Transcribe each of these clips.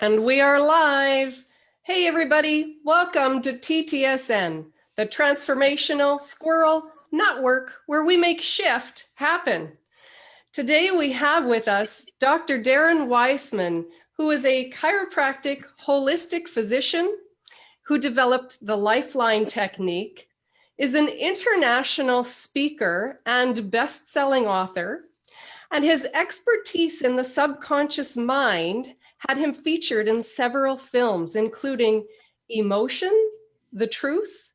And we are live. Hey, everybody. Welcome to TTSN, the Transformational Squirrel Network, where we make shift happen. Today, we have with us Dr. Darren Weissman, who is a chiropractic holistic physician who developed the Lifeline Technique, is an international speaker and best-selling author, and his expertise in the subconscious mind had him featured in several films, including Emotion, The Truth,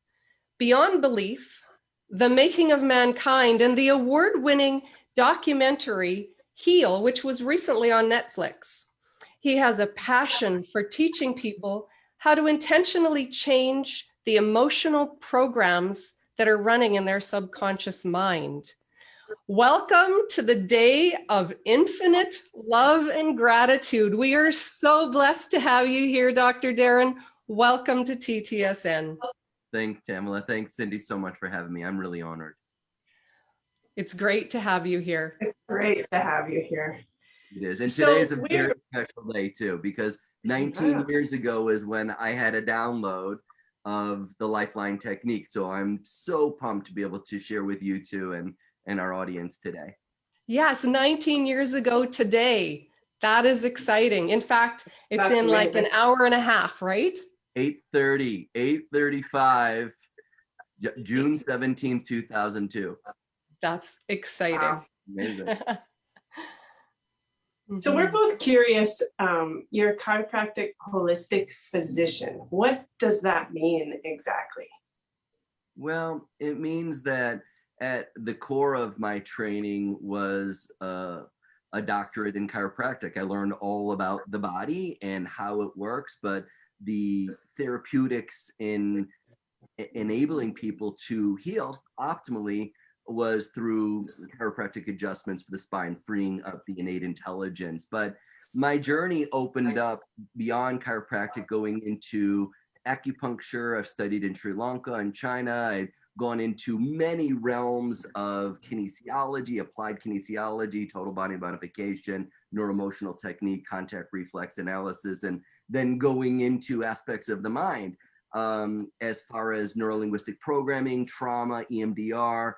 Beyond Belief, The Making of Mankind, and the award-winning documentary Heal, which was recently on Netflix. He has a passion for teaching people how to intentionally change the emotional programs that are running in their subconscious mind. Welcome to the day of infinite love and gratitude. We are so blessed to have you here, Dr. Darren. Welcome to TTSN. Thanks, Tamala. Thanks, Cindy, so much for having me. I'm really honored. It's great to have you here. It's great to have you here. It is. And today's a very special day, too, because 19 years ago is when I had a download of the Lifeline Technique. So I'm so pumped to be able to share with you two and our audience today. Yes, 19 years ago today. That is exciting. In fact, it's That's in amazing. like an hour and a half, right? 8:35, June 17th, 2002. That's exciting. Wow. Amazing. So we're both curious, you're a chiropractic holistic physician. What does that mean exactly? Well, it means that at the core of my training was a doctorate in chiropractic. I learned all about the body and how it works, but the therapeutics in enabling people to heal optimally was through chiropractic adjustments for the spine, freeing up the innate intelligence. But my journey opened up beyond chiropractic, going into acupuncture. I've studied in Sri Lanka and China. I've gone into many realms of kinesiology, applied kinesiology, total body modification, neuroemotional technique, contact reflex analysis, and then going into aspects of the mind as far as neurolinguistic programming, trauma, EMDR.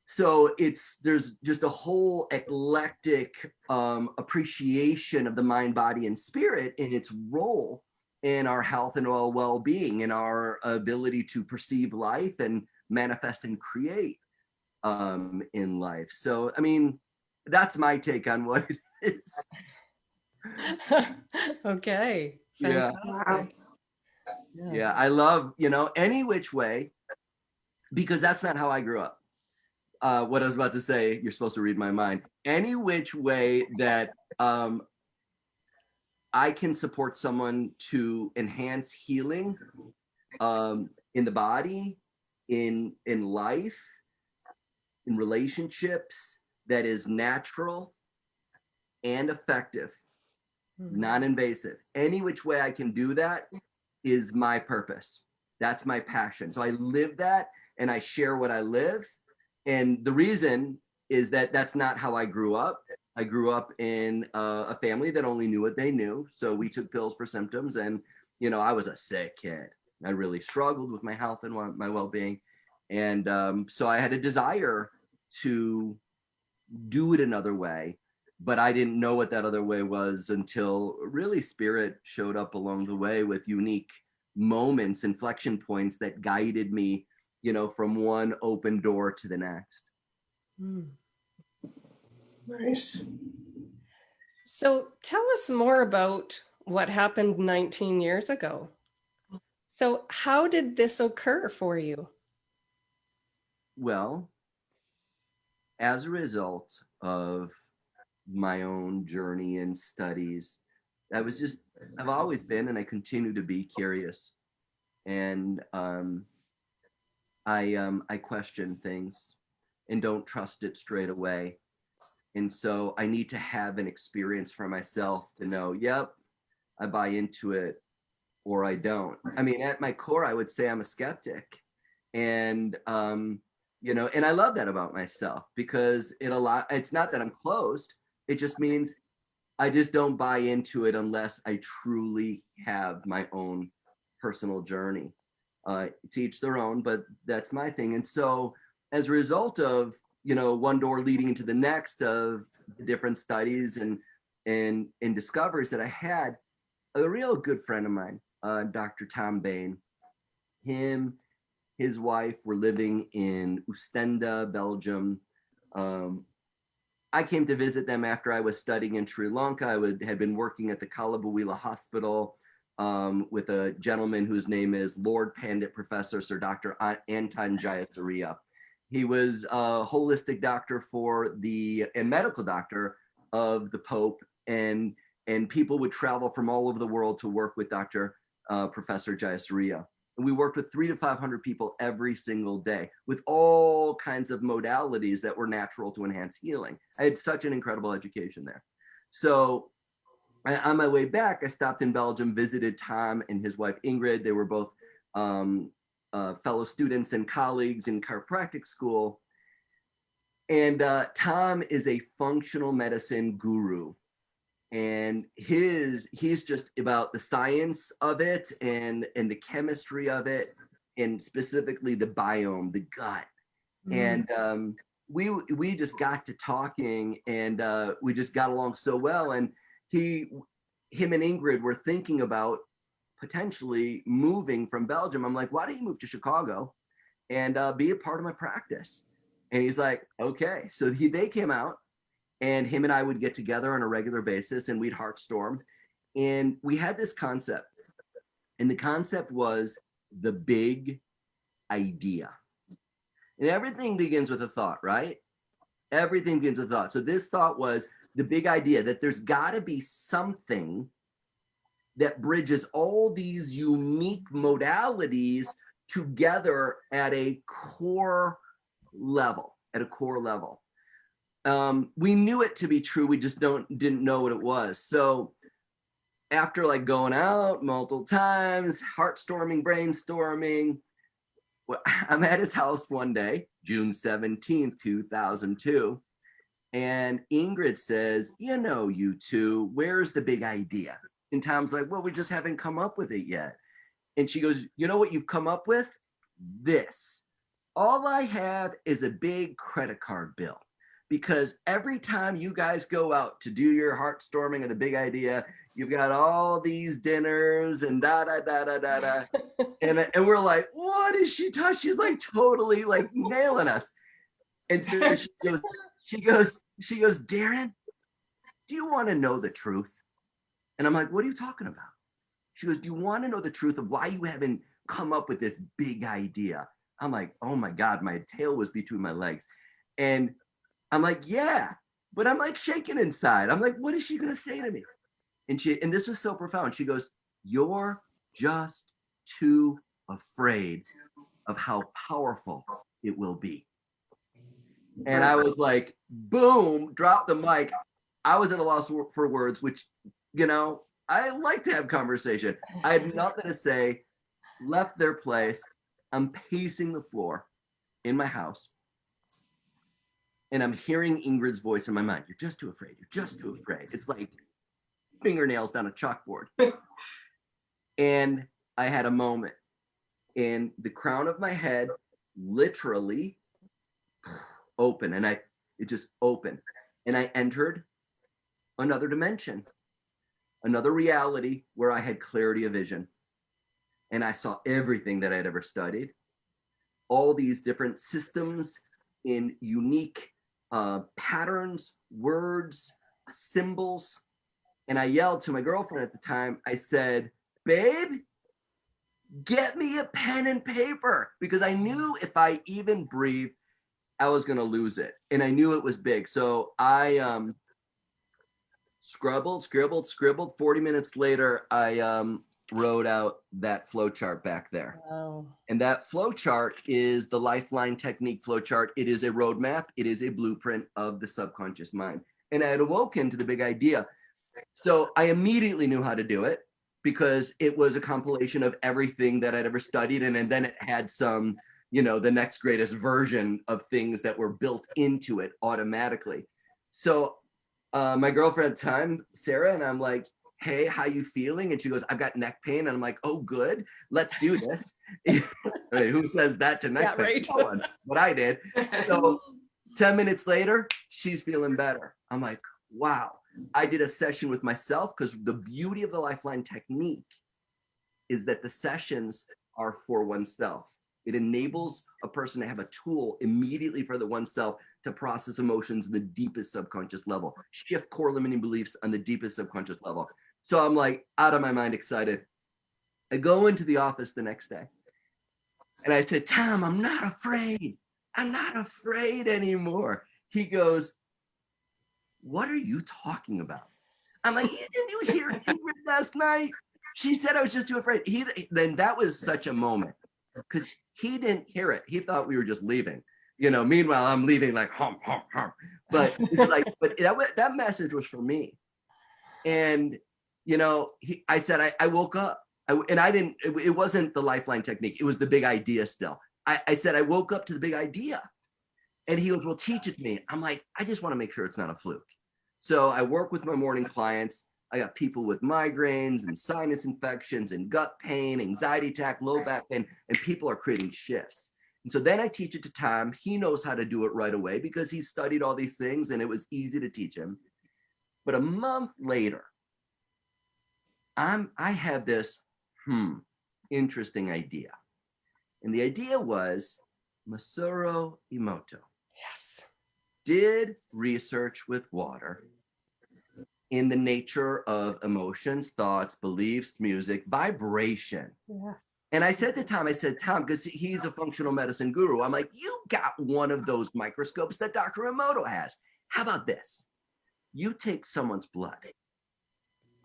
So there's just a whole eclectic appreciation of the mind, body, and spirit in its role in our health and our well-being, in our ability to perceive life and manifest and create in life. So, I mean, that's my take on what it is. Okay. Yeah. Fantastic. Wow. Yeah, I love, any which way, because that's not how I grew up. What I was about to say, you're supposed to read my mind. Any which way that I can support someone to enhance healing in the body, in life, in relationships, that is natural and effective, non-invasive. Any which way I can do that is my purpose. That's my passion. So I live that and I share what I live. And the reason is that that's not how I grew up. I grew up in a family that only knew what they knew. So we took pills for symptoms, and, I was a sick kid. I really struggled with my health and my well-being. And so I had a desire to do it another way, but I didn't know what that other way was until really spirit showed up along the way with unique moments, inflection points that guided me, from one open door to the next. Nice. So tell us more about what happened 19 years ago. So how did this occur for you? Well, as a result of my own journey and studies, I've always been, and I continue to be, curious. And I question things and don't trust it straight away. And so I need to have an experience for myself to know, yep, I buy into it or I don't. I mean, at my core, I would say I'm a skeptic. And, and I love that about myself, because it's not that I'm closed. It just means I just don't buy into it unless I truly have my own personal journey. To each their own, but that's my thing. And so as a result of, one door leading into the next of the different studies and discoveries that I had, a real good friend of mine, Dr. Tom Bain, his wife were living in Ostende, Belgium. I came to visit them after I was studying in Sri Lanka. Had been working at the Kalabuwila Hospital with a gentleman whose name is Lord Pandit Professor Sir Dr. Anton Jayasuriya. He was a holistic doctor and medical doctor of the Pope, and people would travel from all over the world to work with Dr. Professor Jayasuriya. And we worked with 300 to 500 people every single day with all kinds of modalities that were natural to enhance healing. I had such an incredible education there. So on my way back, I stopped in Belgium, visited Tom and his wife Ingrid. They were both fellow students and colleagues in chiropractic school. And Tom is a functional medicine guru. And he's just about the science of it and the chemistry of it, and specifically the biome, the gut. And we just got to talking, and we just got along so well. And him and Ingrid were thinking about potentially moving from Belgium. I'm like, why don't you move to Chicago and be a part of my practice? And he's like, okay. So they came out, and him and I would get together on a regular basis, and we'd heartstorm. And we had this concept, and the concept was the big idea. And everything begins with a thought, right? Everything begins with a thought. So this thought was the big idea that there's got to be something that bridges all these unique modalities together at a core level, we knew it to be true. We just didn't know what it was. So after like going out multiple times, heartstorming, brainstorming, I'm at his house one day, June 17th, 2002. And Ingrid says, you two, where's the big idea? And Tom's like, well, we just haven't come up with it yet. And she goes, you know what you've come up with? This. All I have is a big credit card bill. Because every time you guys go out to do your heartstorming of the big idea, you've got all these dinners and da. And we're like, what is she talking? She's like totally like nailing us. And so she goes, Darren, do you want to know the truth? And I'm like, what are you talking about? She goes, do you want to know the truth of why you haven't come up with this big idea? I'm like, oh my God, my tail was between my legs. And I'm like, yeah, but I'm like shaking inside. I'm like, what is she going to say to me? And this was so profound. She goes, you're just too afraid of how powerful it will be. And I was like, boom, drop the mic. I was at a loss for words, which, I like to have conversation. I had nothing to say, left their place. I'm pacing the floor in my house. And I'm hearing Ingrid's voice in my mind. You're just too afraid. You're just too afraid. It's like fingernails down a chalkboard. And I had a moment. And the crown of my head literally opened. And it just opened. And I entered another dimension, another reality where I had clarity of vision. And I saw everything that I'd ever studied. All these different systems in unique patterns, words, symbols. And I yelled to my girlfriend at the time, I said, babe, get me a pen and paper, because I knew if I even breathed, I was going to lose it. And I knew it was big. So I scribbled. 40 minutes later, I wrote out that flow chart back there. Wow. And that flow chart is the Lifeline Technique flow chart. It is a roadmap. It is a blueprint of the subconscious mind. And I had awoken to the big idea. So I immediately knew how to do it, because it was a compilation of everything that I'd ever studied. And then it had some, the next greatest version of things that were built into it automatically. So my girlfriend at the time, Sarah, and I'm like, hey, how you feeling? And she goes, I've got neck pain. And I'm like, oh, good, let's do this. Who says that to neck pain? Right. No one, but I did. So 10 minutes later, she's feeling better. I'm like, wow. I did a session with myself, because the beauty of the Lifeline technique is that the sessions are for oneself. It enables a person to have a tool immediately for the oneself to process emotions on the deepest subconscious level, shift core limiting beliefs on the deepest subconscious level. So I'm like out of my mind excited. I go into the office the next day and I said, Tom, I'm not afraid. I'm not afraid anymore. He goes, what are you talking about? I'm like, didn't you hear Ingrid last night? She said I was just too afraid. Then that was such a moment, because he didn't hear it. He thought we were just leaving. Meanwhile, I'm leaving like hump, hump, hump. But it's like, but that message was for me. And, I said, I woke up and I didn't, it wasn't the Lifeline technique. It was the big idea still. I said, I woke up to the big idea. And he goes, well, teach it to me. I'm like, I just want to make sure it's not a fluke. So I work with my morning clients. I got people with migraines and sinus infections and gut pain, anxiety attack, low back pain, and people are creating shifts. And so then I teach it to Tom. He knows how to do it right away because he studied all these things and it was easy to teach him. But a month later, I had this interesting idea. And the idea was Masaru Emoto did research with water in the nature of emotions, thoughts, beliefs, music, vibration. Yes. And I said to Tom, because he's a functional medicine guru, I'm like, you got one of those microscopes that Dr. Emoto has. How about this? You take someone's blood.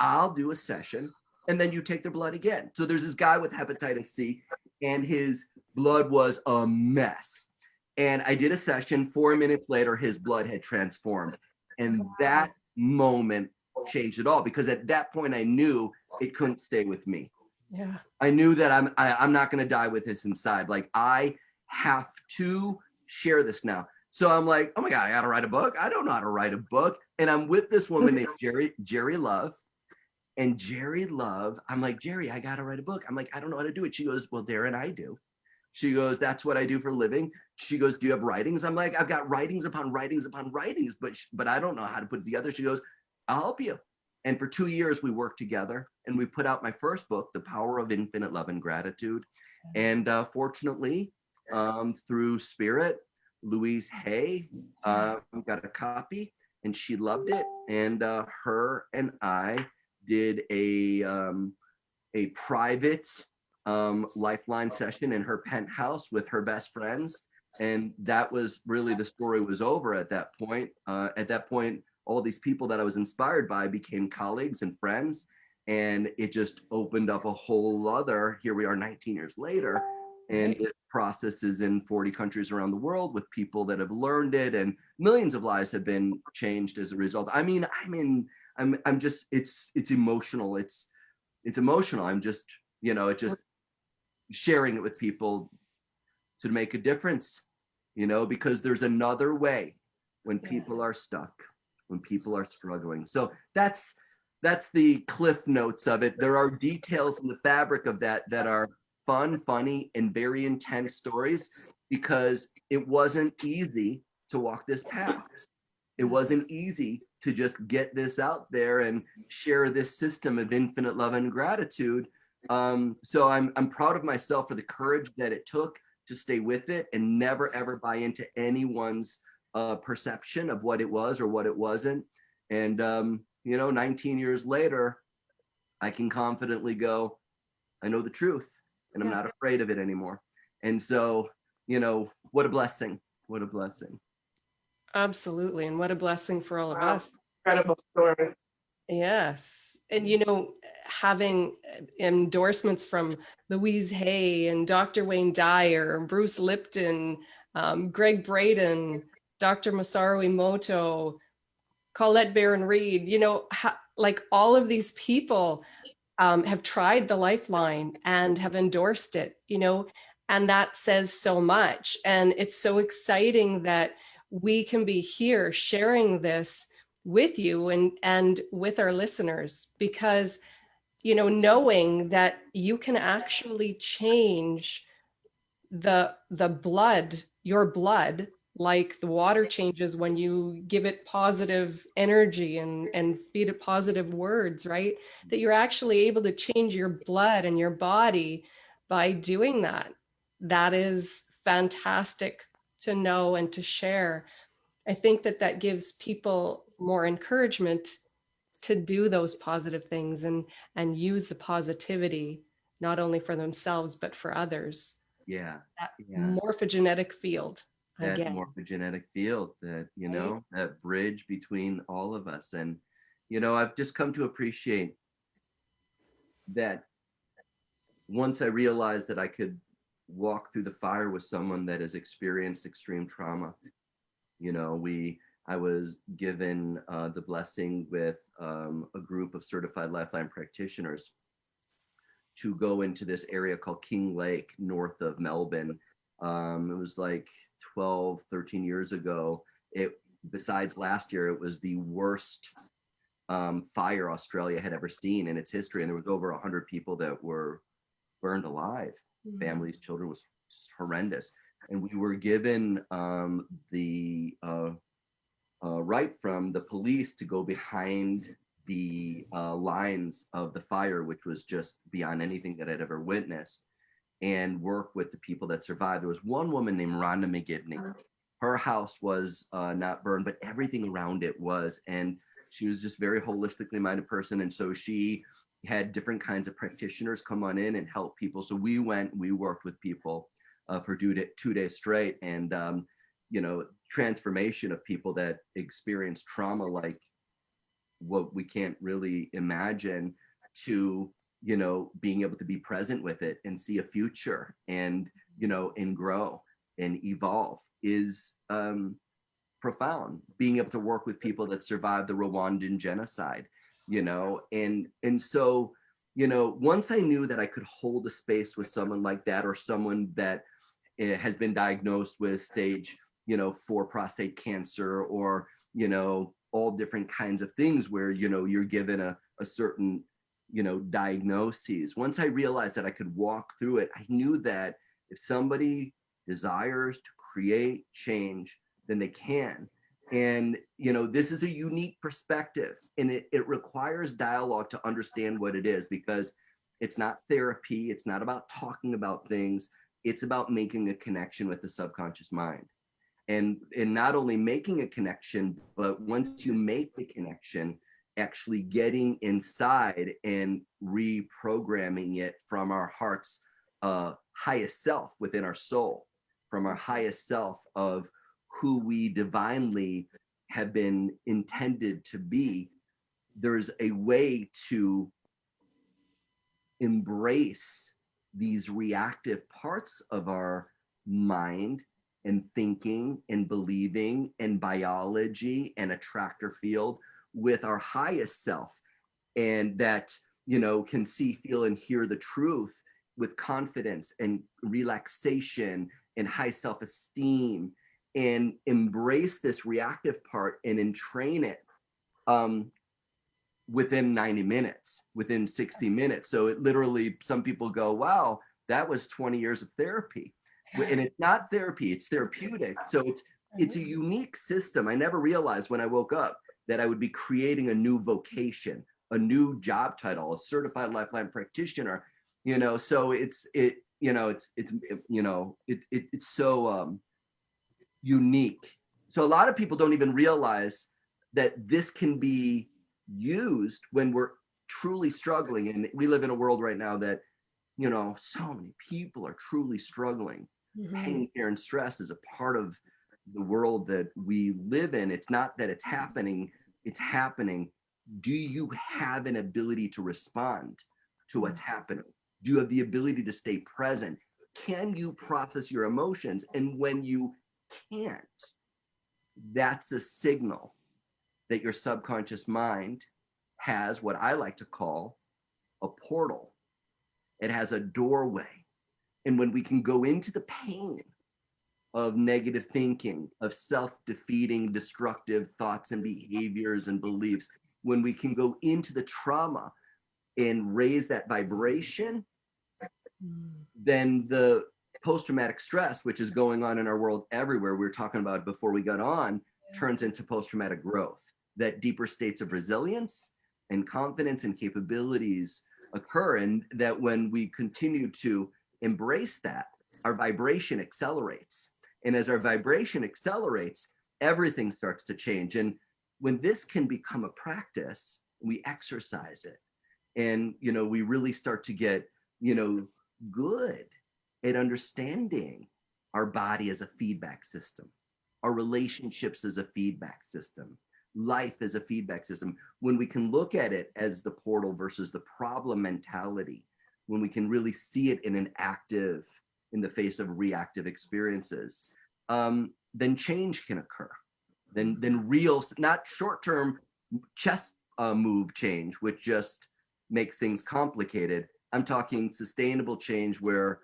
I'll do a session, and then you take their blood again. So there's this guy with hepatitis C, and his blood was a mess. And I did a session. 4 minutes later, his blood had transformed. And that moment changed it all, because at that point I knew it couldn't stay with me. Yeah. I knew that I'm not going to die with this inside. Like, I have to share this now. So I'm like, oh my God, I got to write a book. I don't know how to write a book. And I'm with this woman named Jerry Love. And Jerry Love, I'm like, Jerry, I got to write a book. I'm like, I don't know how to do it. She goes, well, Darren, I do. She goes, that's what I do for a living. She goes, do you have writings? I'm like, I've got writings upon writings upon writings, but I don't know how to put it together. She goes, I'll help you. And for 2 years, we worked together and we put out my first book, The Power of Infinite Love and Gratitude. And fortunately, through Spirit, Louise Hay got a copy and she loved it. And her and I did a private Lifeline session in her penthouse with her best friends. And that was really, the story was over at that point. At that point, all these people that I was inspired by became colleagues and friends. And it just opened up a whole other, here we are 19 years later. And this process is in 40 countries around the world with people that have learned it, and millions of lives have been changed as a result. I'm just, it's emotional. It's emotional. I'm just, it's just sharing it with people to make a difference, because there's another way when people are stuck, when people are struggling. So that's the cliff notes of it. There are details in the fabric of that are fun, funny, and very intense stories, because it wasn't easy to walk this path. It wasn't easy to just get this out there and share this system of infinite love and gratitude. So I'm proud of myself for the courage that it took to stay with it and never ever buy into anyone's perception of what it was or what it wasn't. And 19 years later, I can confidently go, I know the truth and I'm not afraid of it anymore. And so, what a blessing. What a blessing. Absolutely. And what a blessing for all of us. Incredible story. Yes. And, having endorsements from Louise Hay and Dr. Wayne Dyer, Bruce Lipton, Greg Braden, Dr. Masaru Emoto, Colette Baron-Reed, like all of these people have tried the Lifeline and have endorsed it, and that says so much. And it's so exciting that we can be here sharing this with you and with our listeners, because, you know, knowing that you can actually change the blood, your blood, like the water changes when you give it positive energy and feed it positive words, right? That you're actually able to change your blood and your body by doing that. That is fantastic to know and to share. I think that that gives people more encouragement to do those positive things and use the positivity not only for themselves but for others. Yeah. That Yeah. morphogenetic field That again. morphogenetic field, that, you Right? know, that bridge between all of us. And, you know, I've just come to appreciate that once I realized that I could walk through the fire with someone that has experienced extreme trauma. You know, I was given the blessing with a group of certified Lifeline practitioners to go into this area called King Lake, north of Melbourne. It was like 12, 13 years ago. Besides last year, it was the worst fire Australia had ever seen in its history. And there was over 100 people that were burned alive. Families, children, was just horrendous. And we were given the right from the police to go behind the lines of the fire, which was just beyond anything that I'd ever witnessed, and work with the people that survived. There was one woman named Rhonda McGivney. Her house was not burned, but everything around it was. And she was just very holistically minded person. And so she had different kinds of practitioners come on in and help people. So we worked with people for 2 days straight. And, you know, transformation of people that experience trauma like what we can't really imagine, to, you know, being able to be present with it and see a future and, you know, and grow and evolve is profound. Being able to work with people that survived the Rwandan genocide, you know, and so, you know, once I knew that I could hold a space with someone like that, or someone that has been diagnosed with stage, you know, 4 prostate cancer, or, you know, all different kinds of things where, you know, you're given a certain, you know, diagnoses. Once I realized that I could walk through it, I knew that if somebody desires to create change, then they can. And, you know, this is a unique perspective, and it requires dialogue to understand what it is, because it's not therapy. It's not about talking about things. It's about making a connection with the subconscious mind. And not only making a connection, but once you make the connection, actually getting inside and reprogramming it from our heart's highest self within our soul, from our highest self of who we divinely have been intended to be. There's a way to embrace these reactive parts of our mind and thinking and believing and biology and attractor field with our highest self, and that, you know, can see, feel, and hear the truth with confidence and relaxation and high self-esteem, and embrace this reactive part and entrain it within 90 minutes, within 60 minutes. So it literally, some people go, wow, that was 20 years of therapy. And it's not therapy, it's therapeutic. So it's a unique system. I never realized when I woke up that I would be creating a new vocation, a new job title, a certified Lifeline practitioner, you know. So it's so unique. So a lot of people don't even realize that this can be used when we're truly struggling. And we live in a world right now that, you know, so many people are truly struggling. Pain, fear, and stress is a part of the world that we live in. It's not that it's happening, it's happening. Do you have an ability to respond to what's happening? Do you have the ability to stay present? Can you process your emotions? And when you can't, that's a signal that your subconscious mind has what I like to call a portal. It has a doorway. And when we can go into the pain of negative thinking, of self-defeating, destructive thoughts and behaviors and beliefs, when we can go into the trauma and raise that vibration, then the post-traumatic stress, which is going on in our world everywhere, we were talking about before we got on, turns into post-traumatic growth. That deeper states of resilience and confidence and capabilities occur. And that when we continue to embrace that, our vibration accelerates. And as our vibration accelerates, everything starts to change. And when this can become a practice, we exercise it. And, we really start to get, good at understanding our body as a feedback system, our relationships as a feedback system, life as a feedback system. When we can look at it as the portal versus the problem mentality, when we can really see it in the face of reactive experiences, then change can occur. Then real, not short-term chess move change, which just makes things complicated. I'm talking sustainable change where,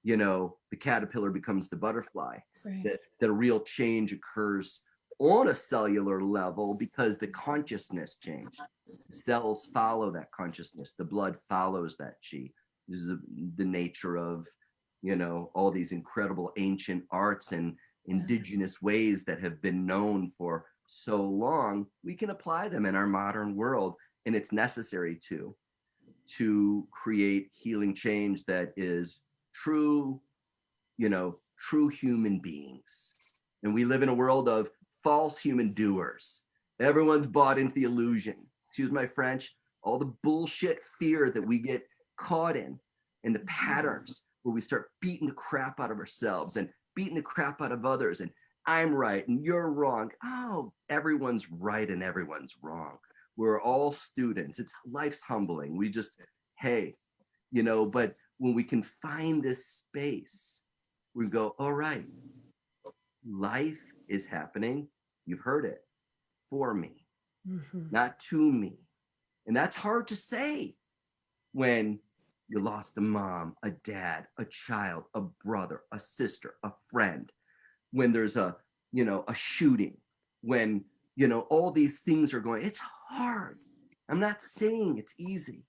the caterpillar becomes the butterfly, Right. that the real change occurs on a cellular level because the consciousness changed. Cells follow that consciousness. The blood follows that chi. This is the nature of, all these incredible ancient arts and indigenous ways that have been known for so long. We can apply them in our modern world, and it's necessary to create healing change that is true, true human beings. And we live in a world of false human doers. Everyone's bought into the illusion. Excuse my French. All the bullshit fear that we get caught in, and the patterns where we start beating the crap out of ourselves and beating the crap out of others. And I'm right and you're wrong. Oh, everyone's right and everyone's wrong. We're all students. Life's humbling. We just, hey, but when we can find this space, we go, all right, life is happening. You've heard it, for me, not to me. And that's hard to say when you lost a mom, a dad, a child, a brother, a sister, a friend, when there's a shooting, when, all these things are going, it's hard. I'm not saying it's easy,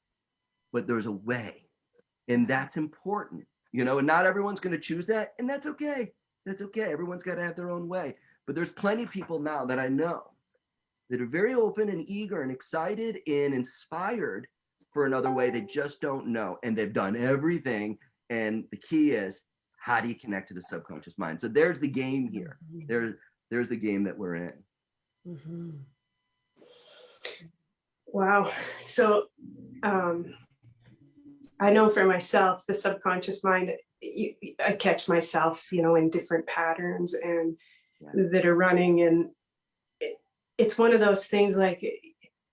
but there's a way. And that's important, and not everyone's going to choose that. And that's okay. That's okay. Everyone's got to have their own way. But there's plenty of people now that I know that are very open and eager and excited and inspired for another way. They just don't know. And they've done everything. And the key is, how do you connect to the subconscious mind? So there's the game here. There's the game that we're in. Wow. So I know for myself, the subconscious mind, I catch myself, in different patterns and that are running. And it's one of those things, like,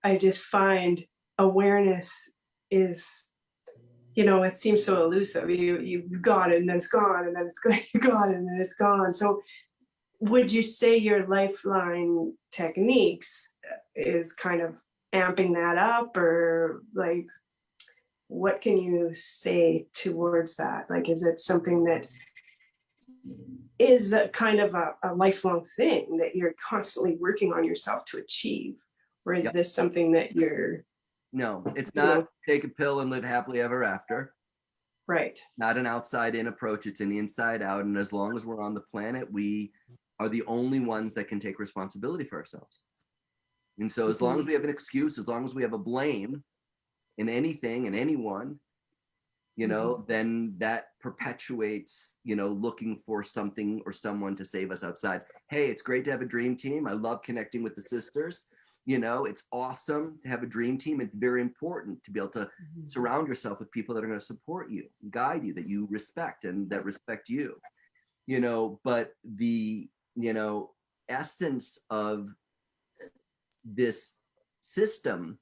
I just find awareness is, it seems so elusive. You got it and then it's gone, and then it's going, you got it and then it's gone. So would you say your Lifeline techniques is kind of amping that up, or like, what can you say towards that? Like, is it something that is a kind of a lifelong thing that you're constantly working on yourself to achieve? Or is this something that you're... No, it's not take a pill and live happily ever after. Right. Not an outside in approach. It's an inside out. And as long as we're on the planet, we are the only ones that can take responsibility for ourselves. And so as long as we have an excuse, as long as we have a blame in anything and anyone, then that perpetuates, looking for something or someone to save us outside. Hey, it's great to have a dream team. I love connecting with the sisters. It's awesome to have a dream team. It's very important to be able to surround yourself with people that are going to support you, guide you, that you respect and that respect you, but the, essence of this system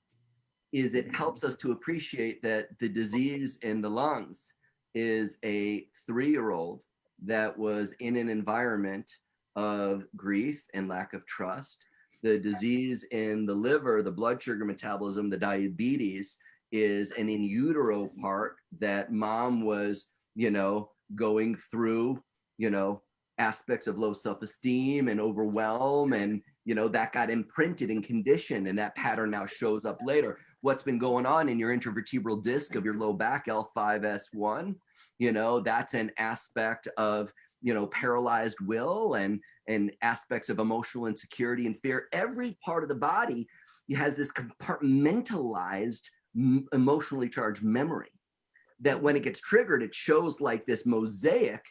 is it helps us to appreciate that the disease in the lungs is a 3-year-old that was in an environment of grief and lack of trust. The disease in the liver, the blood sugar metabolism, the diabetes, is an in utero part that mom was, going through, aspects of low self-esteem and overwhelm, and that got imprinted and conditioned, and that pattern now shows up later. What's been going on in your intervertebral disc of your low back, L5S1, that's an aspect of paralyzed will and aspects of emotional insecurity and fear. Every part of the body has this compartmentalized emotionally charged memory that when it gets triggered, it shows like this mosaic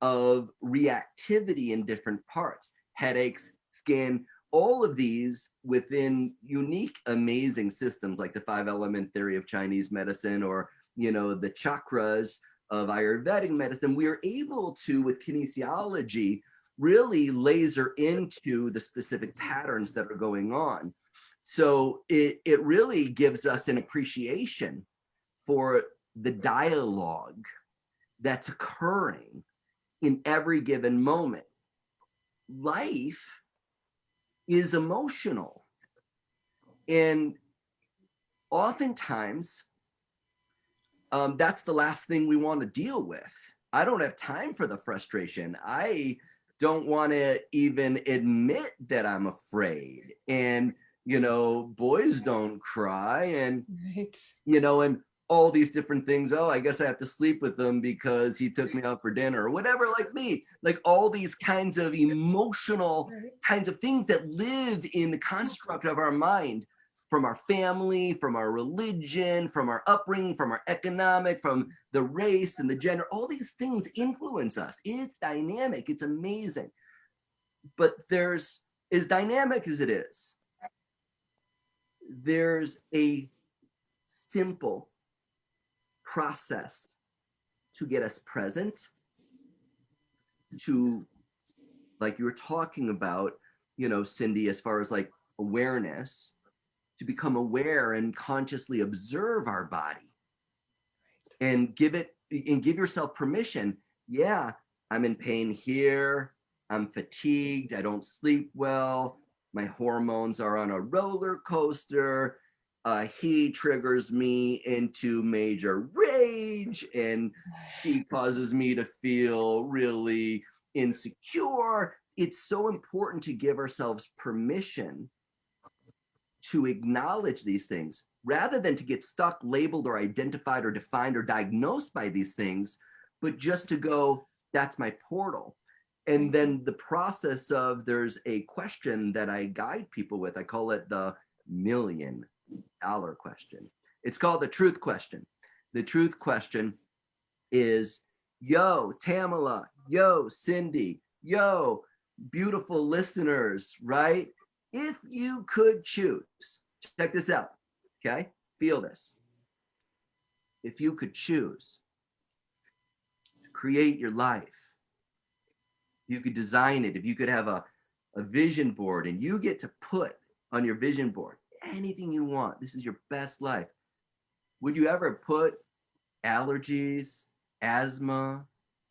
of reactivity in different parts, headaches, skin, all of these within unique, amazing systems like the 5-element theory of Chinese medicine, or, the chakras of Ayurvedic medicine. We are able to, with kinesiology, really laser into the specific patterns that are going on. So it really gives us an appreciation for the dialogue that's occurring in every given moment. Life is emotional. And oftentimes, that's the last thing we want to deal with. I don't have time for the frustration. I don't want to even admit that I'm afraid. And, boys don't cry, and, Right. and all these different things. Oh, I guess I have to sleep with him because he took me out for dinner or whatever, like me, like all these kinds of emotional kinds of things that live in the construct of our mind, from our family, from our religion, from our upbringing, from our economic, from the race and the gender. All these things influence us. It's dynamic. It's amazing. But there's, as dynamic as it is, there's a simple process to get us present to, like you were talking about, Cindy, as far as like awareness, to become aware and consciously observe our body and give yourself permission. Yeah, I'm in pain here. I'm fatigued. I don't sleep well. My hormones are on a roller coaster. He triggers me into major rage, and she causes me to feel really insecure. It's so important to give ourselves permission to acknowledge these things, rather than to get stuck, labeled, or identified, or defined, or diagnosed by these things, but just to go, that's my portal. And then the process of, there's a question that I guide people with. I call it the $1 million question. It's called the truth question. The truth question is, yo, Tamala, yo, Cindy, yo, beautiful listeners, right? If you could choose, check this out, okay? Feel this. If you could choose to create your life, you could design it. If you could have a vision board, and you get to put on your vision board anything you want, this is your best life. Would you ever put allergies, asthma,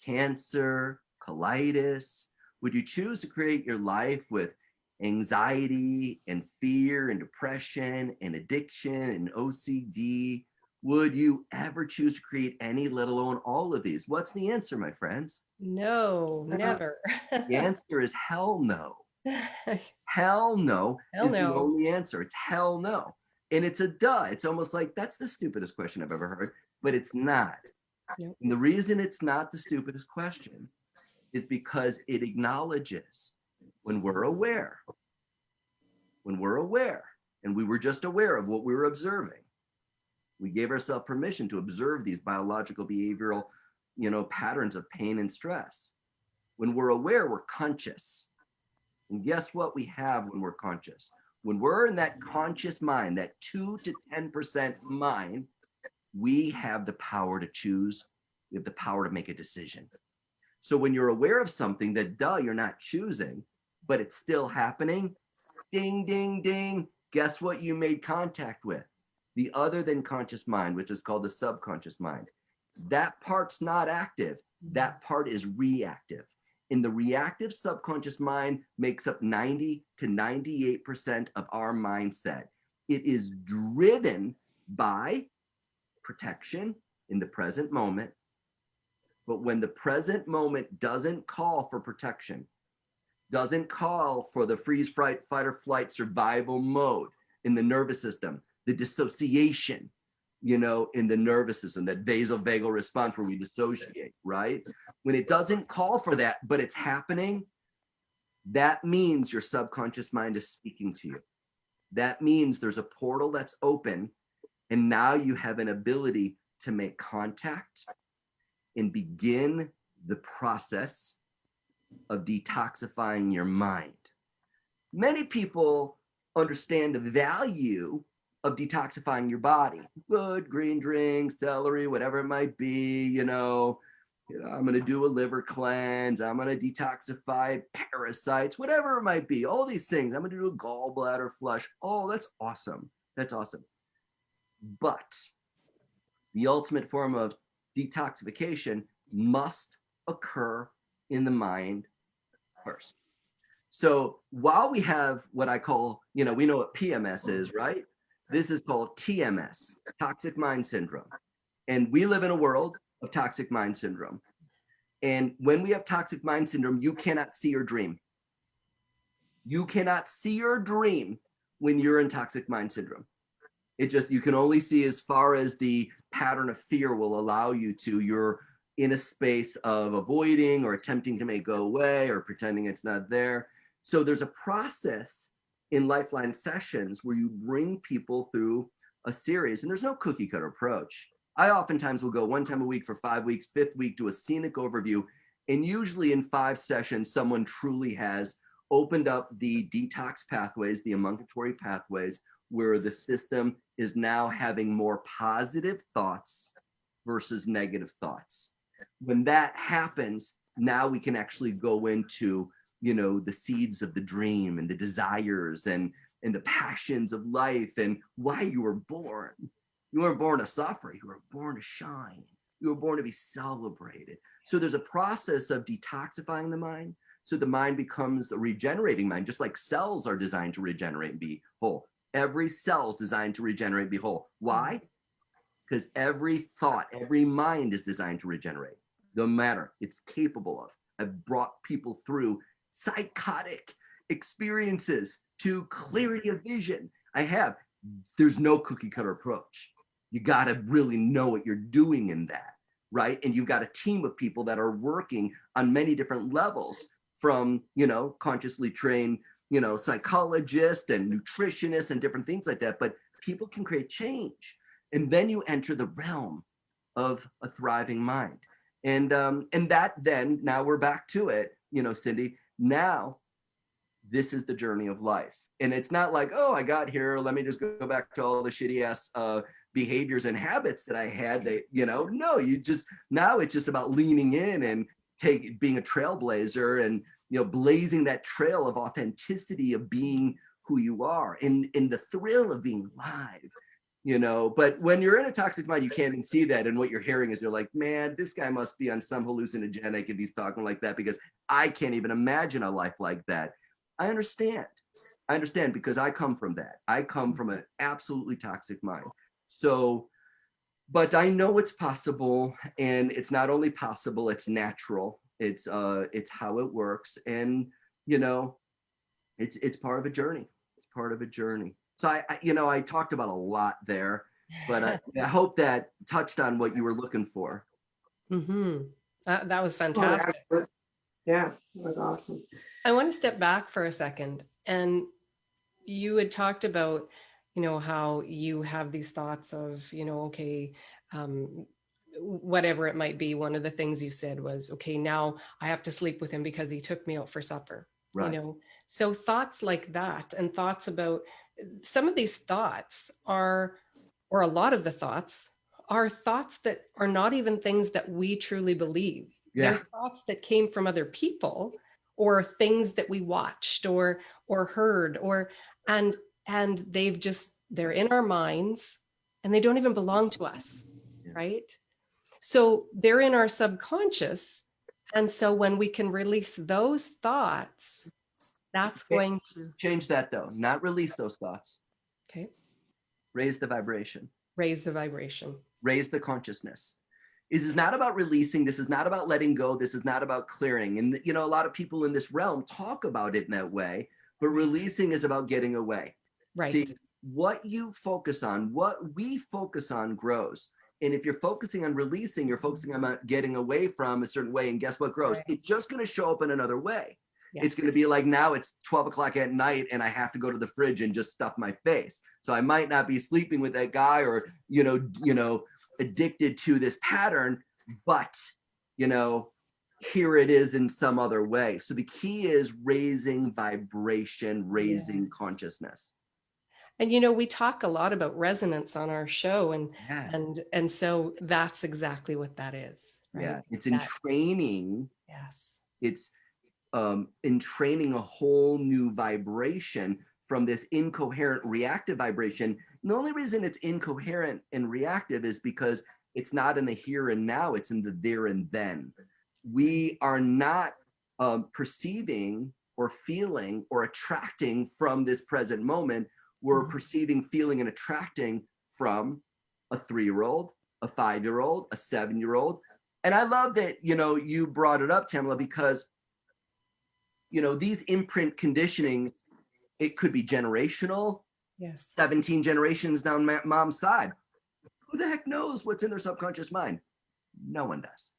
cancer, colitis? Would you choose to create your life with anxiety and fear and depression and addiction and OCD? Would you ever choose to create any, let alone all of these? What's the answer, my friends? No, never. The answer is hell no. Hell no is the only answer. It's hell no. And it's a duh. It's almost like, that's the stupidest question I've ever heard, but it's not. Yep. And the reason it's not the stupidest question is because it acknowledges when we're aware, and we were just aware of what we were observing, we gave ourselves permission to observe these biological, behavioral, patterns of pain and stress. When we're aware, we're conscious. And guess what we have when we're conscious? When we're in that conscious mind, that 2 to 10% mind, we have the power to choose. We have the power to make a decision. So when you're aware of something that, you're not choosing, but it's still happening, ding, ding, ding, guess what you made contact with? The other than conscious mind, which is called the subconscious mind. That part's not active. That part is reactive. And the reactive subconscious mind makes up 90 to 98% of our mindset. It is driven by protection in the present moment, But when the present moment doesn't call for protection, doesn't call for the freeze, fright, fight, or flight survival mode in the nervous system, the dissociation, you know, in the nervous system, that vasovagal response where we dissociate, right? When it doesn't call for that, but it's happening, that means your subconscious mind is speaking to you. That means there's a portal that's open, and now you have an ability to make contact and begin the process of detoxifying your mind. Many people understand the value of detoxifying your body. Good green drink, celery, whatever it might be, you know, I'm going to do a liver cleanse. I'm going to detoxify parasites, whatever it might be. All these things. I'm going to do a gallbladder flush. Oh, that's awesome. That's awesome. But the ultimate form of detoxification must occur in the mind first. So while we have what I call, you know, we know what PMS is, right? This is called TMS, toxic mind syndrome. And we live in a world of toxic mind syndrome. And when we have toxic mind syndrome, you cannot see or dream. You cannot see or dream when you're in toxic mind syndrome. It just, you can only see as far as the pattern of fear will allow you to. You're in a space of avoiding or attempting to make it go away or pretending it's not there. So there's a process in Lifeline sessions where you bring people through a series, and there's no cookie cutter approach. I oftentimes will go one time a week for 5 weeks, 5th week, do a scenic overview. And usually in 5 sessions, someone truly has opened up the detox pathways, the emulgatory pathways, where the system is now having more positive thoughts versus negative thoughts. When that happens, now we can actually go into, you know, the seeds of the dream and the desires and the passions of life and why you were born. You weren't born to suffer. You were born to shine. You were born to be celebrated. So there's a process of detoxifying the mind. So the mind becomes a regenerating mind, just like cells are designed to regenerate and be whole. Every cell is designed to regenerate and be whole. Why? Because every thought, every mind is designed to regenerate. No matter, it's capable of. I've brought people through psychotic experiences to clarity of vision. I have. There's no cookie cutter approach. You got to really know what you're doing in that, right? And you've got a team of people that are working on many different levels, from, you know, consciously trained, you know, psychologists and nutritionists and different things like that. But people can create change. And then you enter the realm of a thriving mind. And that then, now we're back to it, you know, Cindy, now this is the journey of life. And it's not like, oh, I got here, let me just go back to all the shitty ass behaviors and habits that I had. That, you know, no, you just, now it's just about leaning in and being a trailblazer and, you know, blazing that trail of authenticity of being who you are and the thrill of being live, you know. But when you're in a toxic mind, you can't even see that. And what you're hearing is, you're like, man, this guy must be on some hallucinogenic if he's talking like that, because I can't even imagine a life like that. I understand because I come from that. I come from an absolutely toxic mind. So, but I know it's possible, and it's not only possible, it's natural. It's how it works. And, you know, it's part of a journey. It's part of a journey. So I talked about a lot there, but I hope that touched on what you were looking for. Mm-hmm. That was fantastic. Yeah, it was awesome. I want to step back for a second. And you had talked about, you know, how you have these thoughts of, you know, okay, whatever it might be. One of the things you said was, okay, now I have to sleep with him because he took me out for supper. Right. You know, so thoughts like that, and thoughts about, some of these thoughts are, or a lot of the thoughts are thoughts that are not even things that we truly believe. Yeah. They're thoughts that came from other people, or things that we watched or heard, and they're in our minds, and they don't even belong to us. Yeah. Right? So they're in our subconscious. And so when we can release those thoughts, that's going to change that, though, not release those thoughts. Okay. Raise the vibration. Raise the vibration. Raise the consciousness. This is not about releasing. This is not about letting go. This is not about clearing. And, you know, a lot of people in this realm talk about it in that way, but releasing is about getting away. Right. See, what you focus on, what we focus on grows. And if you're focusing on releasing, you're focusing on getting away from a certain way. And guess what grows? Right. It's just going to show up in another way. Yes. It's going to be like, now it's 12 o'clock at night and I have to go to the fridge and just stuff my face. So I might not be sleeping with that guy or, you know, addicted to this pattern, but, you know, here it is in some other way. So the key is raising vibration, raising consciousness. And, you know, we talk a lot about resonance on our show, and so that's exactly what that is. Right? Yeah, it's in training. Yes. It's in training a whole new vibration from this incoherent reactive vibration. And the only reason it's incoherent and reactive is because it's not in the here and now, it's in the there and then. We are not perceiving or feeling or attracting from this present moment. We're perceiving, feeling, and attracting from a 3-year-old, a 5-year-old, a 7-year-old. And I love that, you know, you brought it up, Tamela, because, you know, these imprint conditioning, it could be generational. Yes. 17 generations down mom's side. Who the heck knows what's in their subconscious mind? No one does.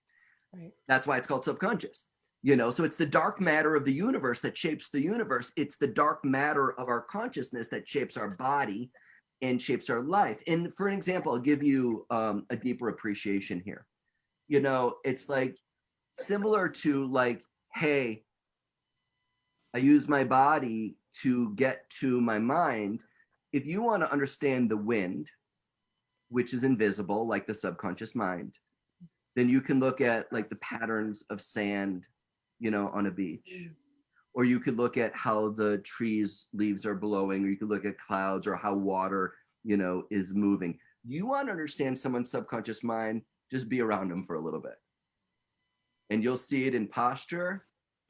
Right. That's why it's called subconscious. You know, so it's the dark matter of the universe that shapes the universe. It's the dark matter of our consciousness that shapes our body and shapes our life. And for an example, I'll give you a deeper appreciation here. You know, it's like similar to like, hey, I use my body to get to my mind. If you want to understand the wind, which is invisible, like the subconscious mind, then you can look at like the patterns of sand, you know, on a beach. Or you could look at how the trees leaves are blowing, or you could look at clouds or how water, you know, is moving. You want to understand someone's subconscious mind, just be around them for a little bit. And you'll see it in posture.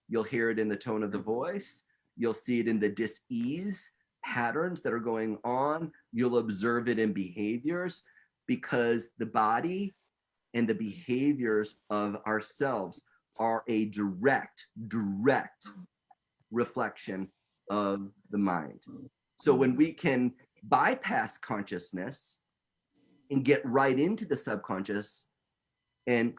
You'll hear it in the tone of the voice. You'll see it in the dis-ease patterns that are going on. You'll observe it in behaviors, because the body and the behaviors of ourselves are a direct reflection of the mind. So when we can bypass consciousness and get right into the subconscious and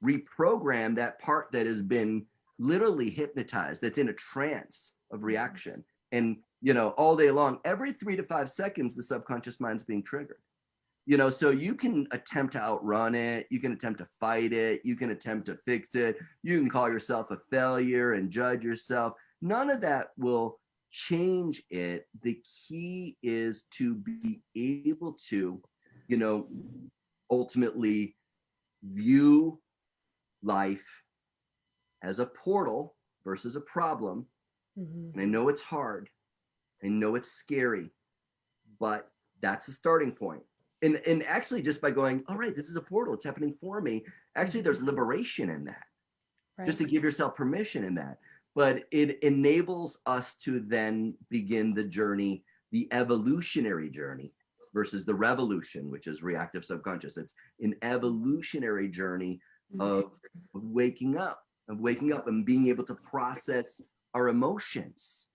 reprogram that part that has been literally hypnotized, that's in a trance of reaction, and, you know, all day long, every 3 to 5 seconds, the subconscious mind's being triggered. You know, so you can attempt to outrun it, you can attempt to fight it, you can attempt to fix it, you can call yourself a failure and judge yourself. None of that will change it. The key is to be able to, you know, ultimately view life as a portal versus a problem. And I know it's hard, I know it's scary, but that's a starting point. And actually, just by going, all right, this is a portal, it's happening for me. Actually, there's liberation in that, just to give yourself permission in that. But it enables us to then begin the journey, the evolutionary journey, versus the revolution, which is reactive subconscious. It's an evolutionary journey of waking up and being able to process our emotions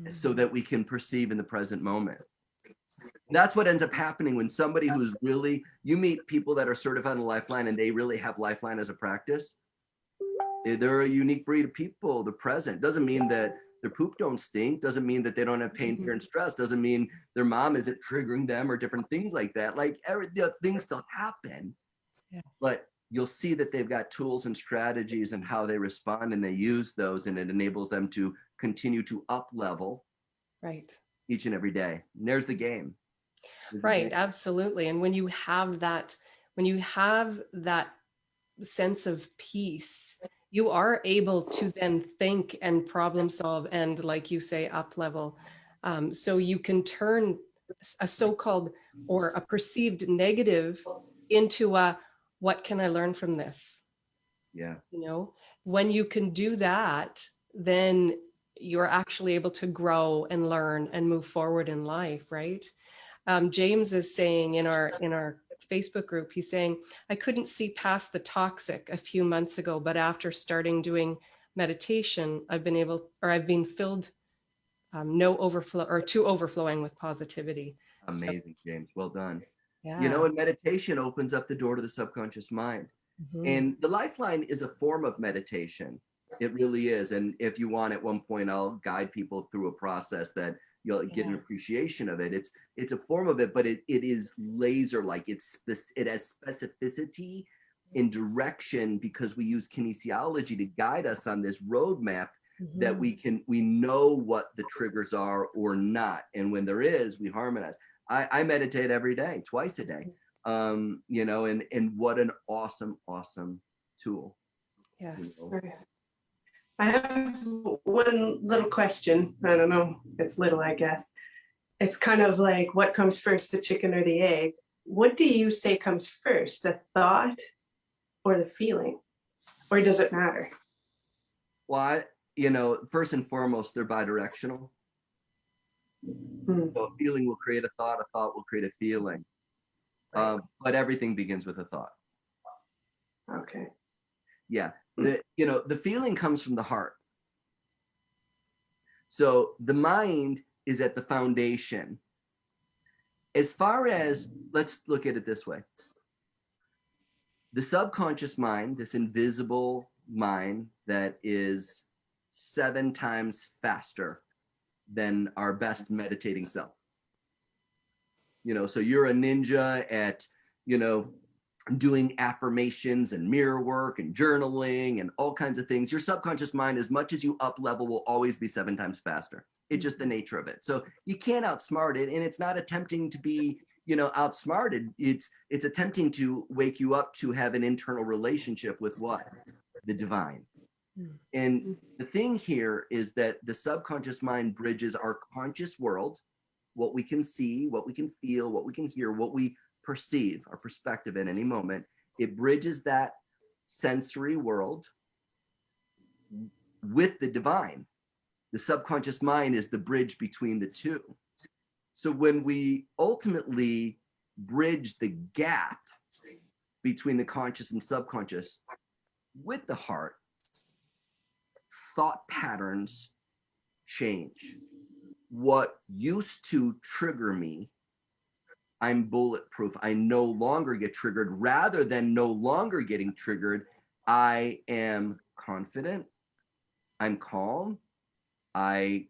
so that we can perceive in the present moment. That's what ends up happening when somebody who's really, you meet people that are certified in Lifeline and they really have Lifeline as a practice. They're a unique breed of people. They're present. Doesn't mean that their poop don't stink. Doesn't mean that they don't have pain, fear, and stress. Doesn't mean their mom isn't triggering them or different things like that. Like things still happen, but you'll see that they've got tools and strategies and how they respond, and they use those, and it enables them to continue to up level. Right. Each and every day. And there's the game. Right, absolutely. And when you have that sense of peace, you are able to then think and problem solve and, like you say, up level. So you can turn a so-called or a perceived negative into a, what can I learn from this? Yeah. You know, when you can do that, then you're actually able to grow and learn and move forward in life, right? James is saying in our Facebook group, he's saying, I couldn't see past the toxic a few months ago, but after starting doing meditation, I've been filled, no overflow or to overflowing with positivity. Amazing, James. Well done. Yeah. You know, and meditation opens up the door to the subconscious mind. And the Lifeline is a form of meditation. It really is. And if you want, at one point, I'll guide people through a process that you'll get an appreciation of it. It's a form of it, but it is laser-like. It has specificity in direction, because we use kinesiology to guide us on this roadmap that we know what the triggers are or not. And when there is, we harmonize. I meditate every day, twice a day. You know, and what an awesome tool. Yes. You know? I have one little question. I don't know. It's little, I guess. It's kind of like, what comes first, the chicken or the egg? What do you say comes first, the thought or the feeling? Or does it matter? Well, you know, first and foremost, they're bidirectional. So a feeling will create a thought will create a feeling. Right. But everything begins with a thought. Okay. Yeah. The feeling comes from the heart. So the mind is at the foundation. As far as, let's look at it this way. The subconscious mind, this invisible mind that is 7 times faster than our best meditating self. You know, so you're a ninja at, you know, doing affirmations and mirror work and journaling and all kinds of things. Your subconscious mind, as much as you up level, will always be 7 times faster. It's just the nature of it. So you can't outsmart it, and it's not attempting to be, you know, outsmarted. It's attempting to wake you up to have an internal relationship with what? The divine. And the thing here is that the subconscious mind bridges our conscious world, what we can see, what we can feel, what we can hear, what we perceive, our perspective at any moment. It bridges that sensory world with the divine. The subconscious mind is the bridge between the two. So when we ultimately bridge the gap between the conscious and subconscious with the heart, thought patterns change. What used to trigger me, I'm bulletproof. I no longer get triggered. Rather than no longer getting triggered, I am confident. I'm calm. I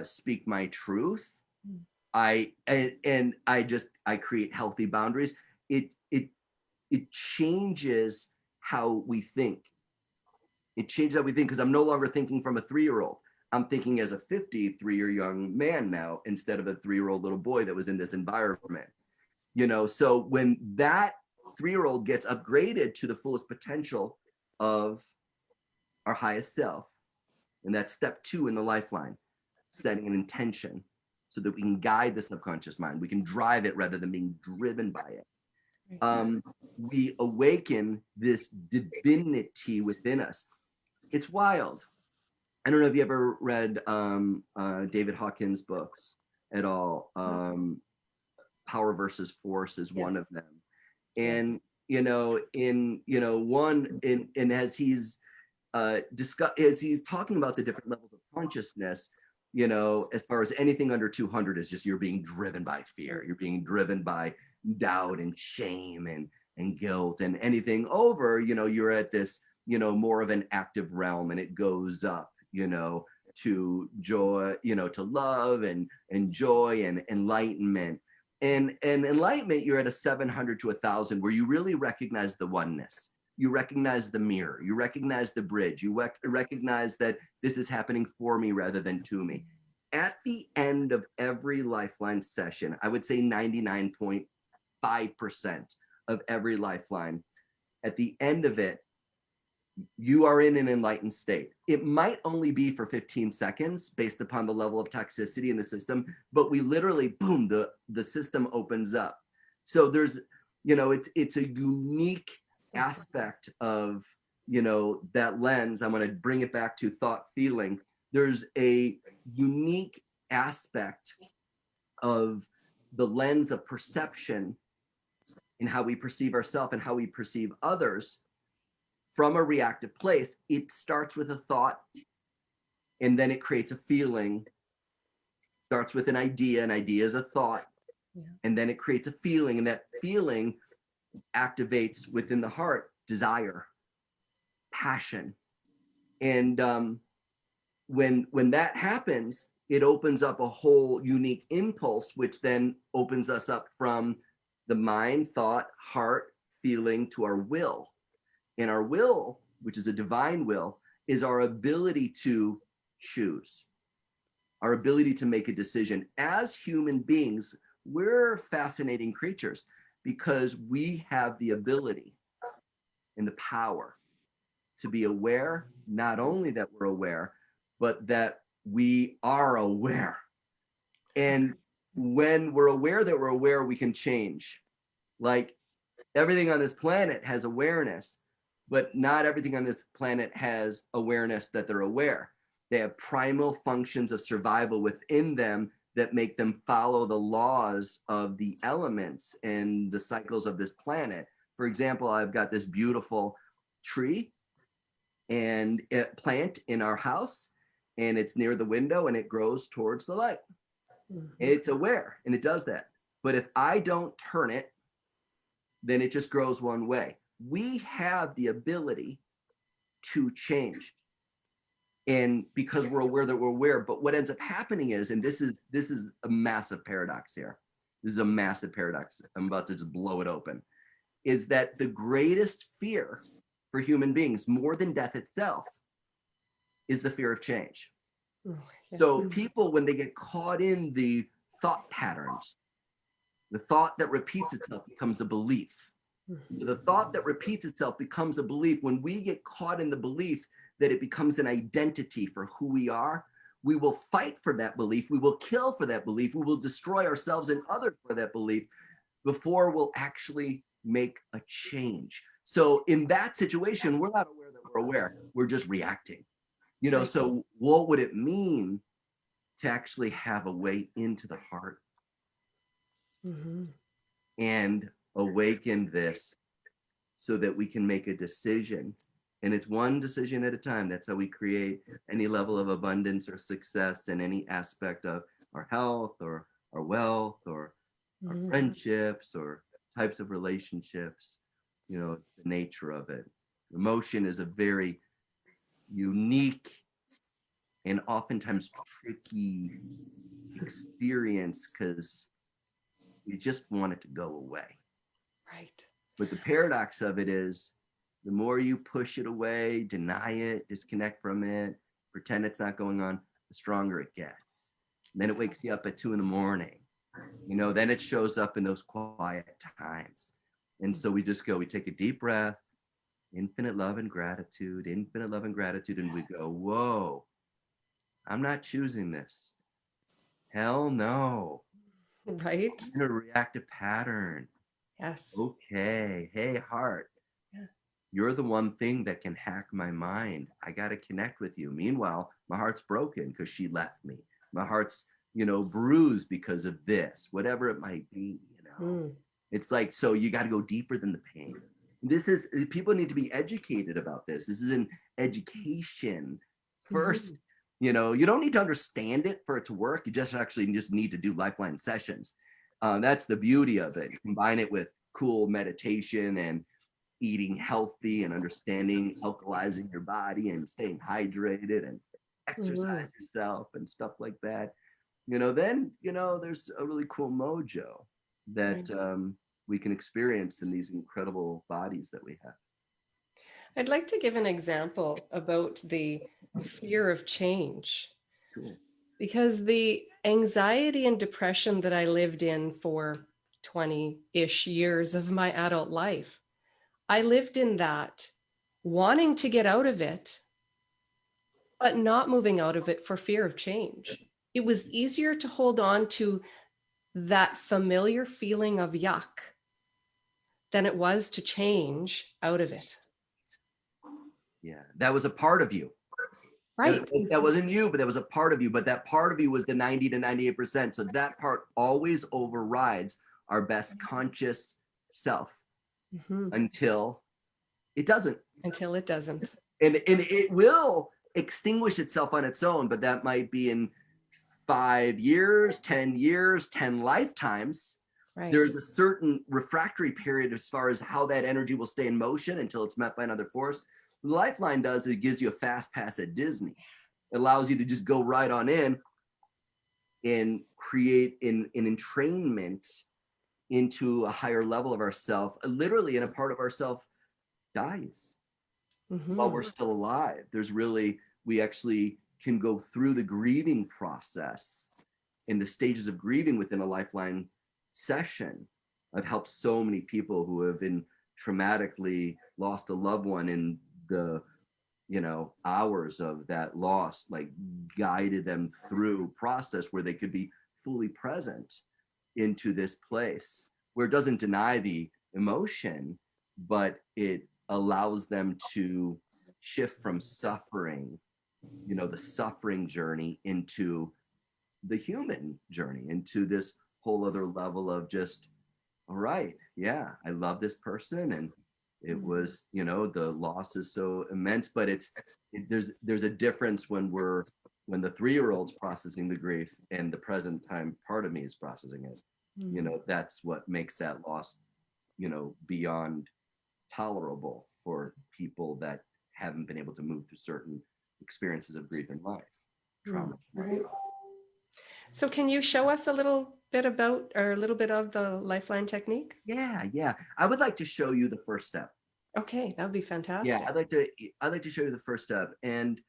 speak my truth. I create healthy boundaries. It changes how we think. It changes how we think, because I'm no longer thinking from a 3-year-old. I'm thinking as a 53-year young man now, instead of a 3-year-old little boy that was in this environment. You know, so when that 3-year-old gets upgraded to the fullest potential of our highest self, and that's step 2 in the Lifeline, setting an intention so that we can guide the subconscious mind. We can drive it rather than being driven by it. We awaken this divinity within us. It's wild. I don't know if you ever read David Hawkins' books at all. Power versus Force is one of them. And, you know, as he's as he's talking about the different levels of consciousness, you know, as far as anything under 200 is just, you're being driven by fear. You're being driven by doubt and shame and guilt, and anything over, you know, you're at this, you know, more of an active realm, and it goes up, you know, to joy, you know, to love and joy and enlightenment. And enlightenment, you're at a 700 to 1,000, where you really recognize the oneness. You recognize the mirror. You recognize the bridge. You recognize that this is happening for me rather than to me. At the end of every Lifeline session, I would say 99.5% of every Lifeline, at the end of it, you are in an enlightened state. It might only be for 15 seconds based upon the level of toxicity in the system, but we literally, boom, the system opens up. So there's, you know, it's a unique aspect of, you know, that lens. I'm going to bring it back to thought, feeling. There's a unique aspect of the lens of perception in how we perceive ourselves and how we perceive others from a reactive place, it starts with a thought, and then it creates a feeling. Starts with an idea is a thought, and then it creates a feeling, and that feeling activates within the heart desire, passion. And when that happens, it opens up a whole unique impulse, which then opens us up from the mind, thought, heart, feeling to our will. And our will, which is a divine will, is our ability to choose, our ability to make a decision. As human beings, we're fascinating creatures because we have the ability and the power to be aware, not only that we're aware, but that we are aware. And when we're aware that we're aware, we can change. Like everything on this planet has awareness, but not everything on this planet has awareness that they're aware. They have primal functions of survival within them that make them follow the laws of the elements and the cycles of this planet. For example, I've got this beautiful tree and plant in our house, and it's near the window and it grows towards the light. It's aware and it does that. But if I don't turn it, then it just grows one way. We have the ability to change. And because we're aware that we're aware, but what ends up happening is, and this is a massive paradox here. This is a massive paradox. I'm about to just blow it open. Is that the greatest fear for human beings, more than death itself, is the fear of change. So people, when they get caught in the thought patterns, the thought that repeats itself becomes a belief. So the thought that repeats itself becomes a belief. When we get caught in the belief that it becomes an identity for who we are, we will fight for that belief. We will kill for that belief. We will destroy ourselves and others for that belief before we'll actually make a change. So in that situation, we're not aware that we're aware. We're just reacting. You know, so what would it mean to actually have a way into the heart and awaken this so that we can make a decision? And it's one decision at a time. That's how we create any level of abundance or success in any aspect of our health or our wealth or our friendships or types of relationships. You know, the nature of it. Emotion is a very unique and oftentimes tricky experience because we just want it to go away. Right. But the paradox of it is, the more you push it away, deny it, disconnect from it, pretend it's not going on, the stronger it gets. And then it wakes you up at 2 a.m. You know, then it shows up in those quiet times. And so we just go, we take a deep breath, infinite love and gratitude, and we go, whoa, I'm not choosing this. Hell no. Right. I'm in a reactive pattern. Yes. Okay. Hey, heart. You're the one thing that can hack my mind. I got to connect with you. Meanwhile, my heart's broken because she left me. My heart's, you know, bruised because of this, whatever it might be, you know. It's like, so you got to go deeper than the pain. This is, people need to be educated about this. This is an education first. You know, you don't need to understand it for it to work. You just need to do Lifeline sessions. That's the beauty of it. Combine it with cool meditation and eating healthy and understanding, alkalizing your body and staying hydrated and exercise yourself and stuff like that. You know, then, you know, there's a really cool mojo that we can experience in these incredible bodies that we have. I'd like to give an example about the fear of change. Cool. Because the anxiety and depression that I lived in for 20-ish years of my adult life, I lived in that, wanting to get out of it, but not moving out of it for fear of change. It was easier to hold on to that familiar feeling of yuck than it was to change out of it. Yeah, that was a part of you. Right. That wasn't you, but that was a part of you. But that part of you was the 90 to 98%. So that part always overrides our best conscious self Mhm. until it doesn't. Until it doesn't. And it will extinguish itself on its own, but that might be in 5 years, 10 years, 10 lifetimes. Right. There's a certain refractory period as far as how that energy will stay in motion until it's met by another force. The Lifeline does, it gives you a fast pass at Disney. It allows you to just go right on in and create an entrainment into a higher level of ourself, literally, and a part of ourself dies while we're still alive. There's really, we actually can go through the grieving process and the stages of grieving within a Lifeline session. I've helped so many people who have been traumatically lost a loved one in the hours of that loss, like guided them through process where they could be fully present into this place where it doesn't deny the emotion, but it allows them to shift from suffering, the suffering journey, into the human journey, into this whole other level of just, all right, yeah, I love this person, and it was, the loss is so immense, but there's a difference when the 3-year-old's processing the grief and the present time part of me is processing it. That's what makes that loss, beyond tolerable for people that haven't been able to move through certain experiences of grief in life, trauma. Right. So can you show us a little bit about, or a little bit of the Lifeline technique? Yeah. I would like to show you the first step. Okay, that would be fantastic. Yeah, I'd like to show you the first step. And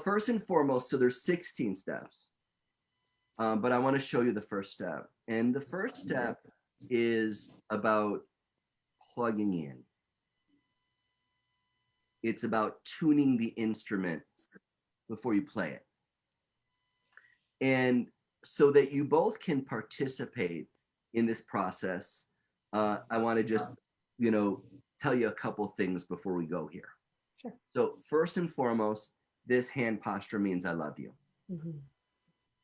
first and foremost, so there's 16 steps. But I want to show you the first step. And the first step is about plugging in. It's about tuning the instrument before you play it. And so that you both can participate in this process, I want to just, tell you a couple things before we go here. Sure. So first and foremost, this hand posture means I love you. It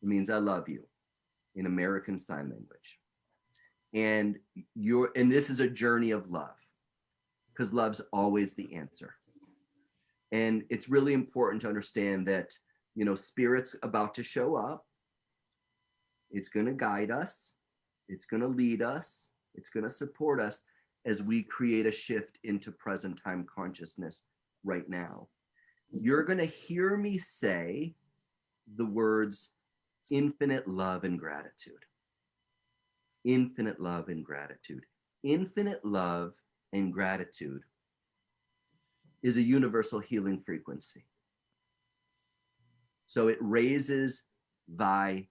means I love you in American Sign Language. And this is a journey of love, because love's always the answer. And it's really important to understand that, Spirit's about to show up. It's going to guide us. It's going to lead us. It's going to support us as we create a shift into present time consciousness right now. You're going to hear me say the words infinite love and gratitude. Infinite love and gratitude. Infinite love and gratitude is a universal healing frequency. So it raises vibration.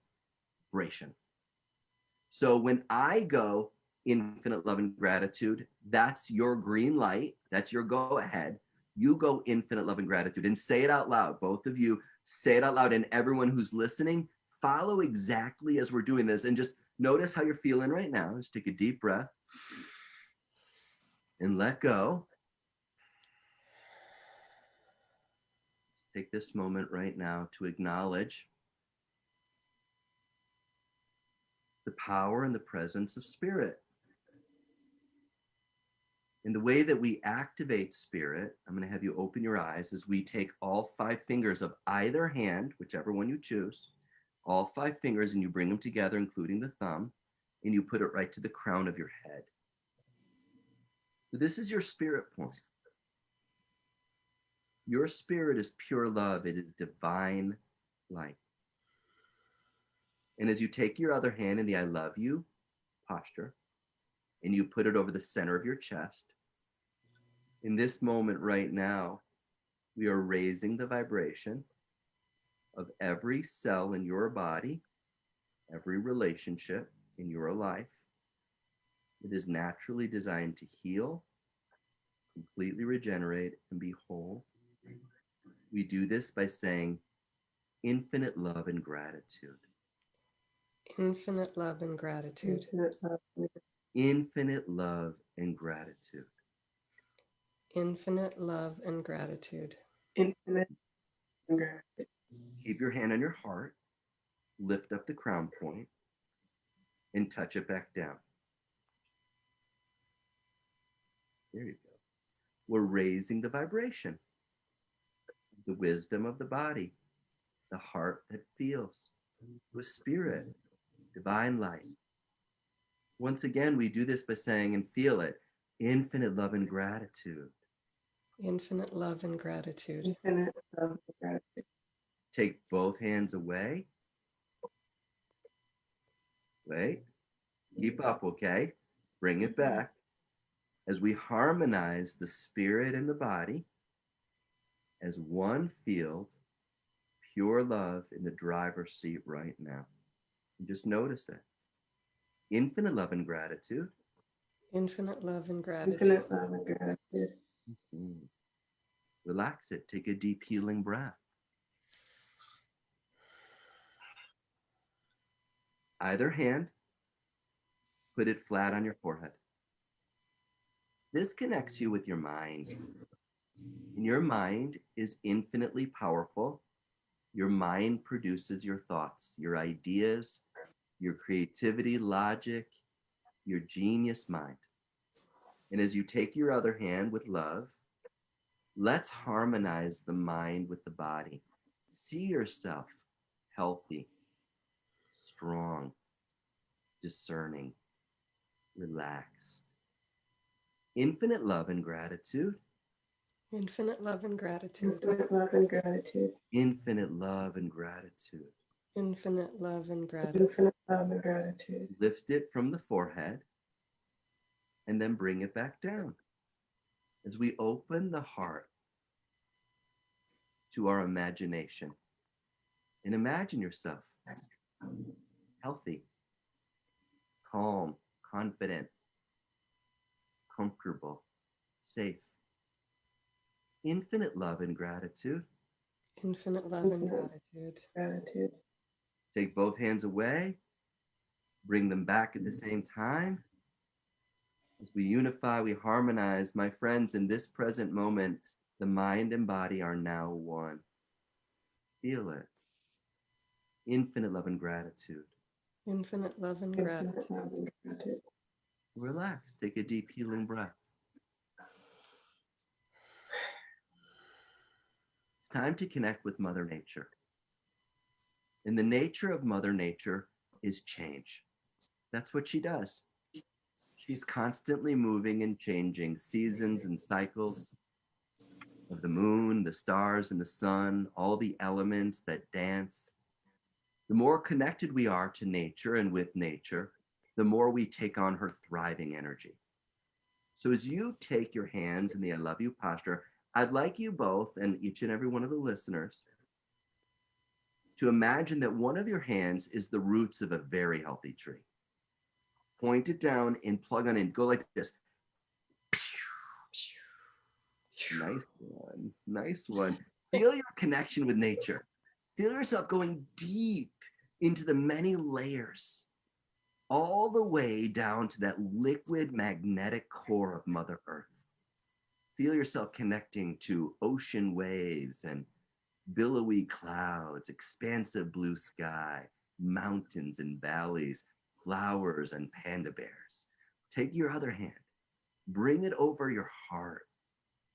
So when I go infinite love and gratitude, that's your green light. That's your go ahead. You go infinite love and gratitude and say it out loud. Both of you say it out loud, and everyone who's listening, follow exactly as we're doing this, and just notice how you're feeling right now. Just take a deep breath and let go. Just take this moment right now to acknowledge the power and the presence of Spirit. And the way that we activate Spirit, I'm going to have you open your eyes as we take all 5 fingers of either hand, whichever one you choose, all 5 fingers, and you bring them together, including the thumb, and you put it right to the crown of your head. So this is your spirit point. Your spirit is pure love. It is divine light. And as you take your other hand in the I love you posture, and you put it over the center of your chest, in this moment right now, we are raising the vibration of every cell in your body, every relationship in your life. It is naturally designed to heal, completely regenerate, and be whole. We do this by saying infinite love and gratitude. Infinite love and gratitude. Infinite love and gratitude. Infinite love and gratitude. Infinite Keep your hand on your heart, lift up the crown point, and touch it back down. There you go. We're raising the vibration, the wisdom of the body, the heart that feels, with spirit, divine light. Once again, we do this by saying and feel it, infinite love and gratitude. Infinite love and gratitude. Infinite love and gratitude. Take both hands away. Wait. Keep up, okay? Bring it back. As we harmonize the spirit and the body as one field, pure love in the driver's seat right now. And just notice it. Infinite love and gratitude. Infinite love and gratitude. Infinite love and gratitude. Mm-hmm. Relax it. Take a deep healing breath. Either hand, put it flat on your forehead. This connects you with your mind. And your mind is infinitely powerful. Your mind produces your thoughts, your ideas, your creativity, logic, your genius mind. And as you take your other hand with love, let's harmonize the mind with the body. See yourself healthy, strong, discerning, relaxed. Infinite love and gratitude. Infinite love and gratitude. Infinite love and gratitude. Infinite love and gratitude. Infinite love and gratitude. Infinite love and gratitude. Lift it from the forehead and then bring it back down. As we open the heart to our imagination and imagine yourself healthy, calm, confident, comfortable, safe. Infinite love and gratitude. Infinite love and gratitude. Gratitude. Take both hands away, bring them back at the same time. As we unify, we harmonize. My friends, in this present moment, the mind and body are now one. Feel it. Infinite love and gratitude. Infinite love and Infinite gratitude. love and gratitude. Relax. Take a deep healing breath. It's time to connect with Mother Nature. And the nature of Mother Nature is change. That's what she does. She's constantly moving and changing seasons and cycles of the moon, the stars, and the sun, all the elements that dance. The more connected we are to nature and with nature, the more we take on her thriving energy. So as you take your hands in the I love you posture, I'd like you both and each and every one of the listeners to imagine that one of your hands is the roots of a very healthy tree. Point it down and plug on in. Go like this. Nice one. Nice one. Feel your connection with nature. Feel yourself going deep into the many layers, all the way down to that liquid magnetic core of Mother Earth. Feel yourself connecting to ocean waves and billowy clouds, expansive blue sky, mountains and valleys, flowers and panda bears. Take your other hand, bring it over your heart,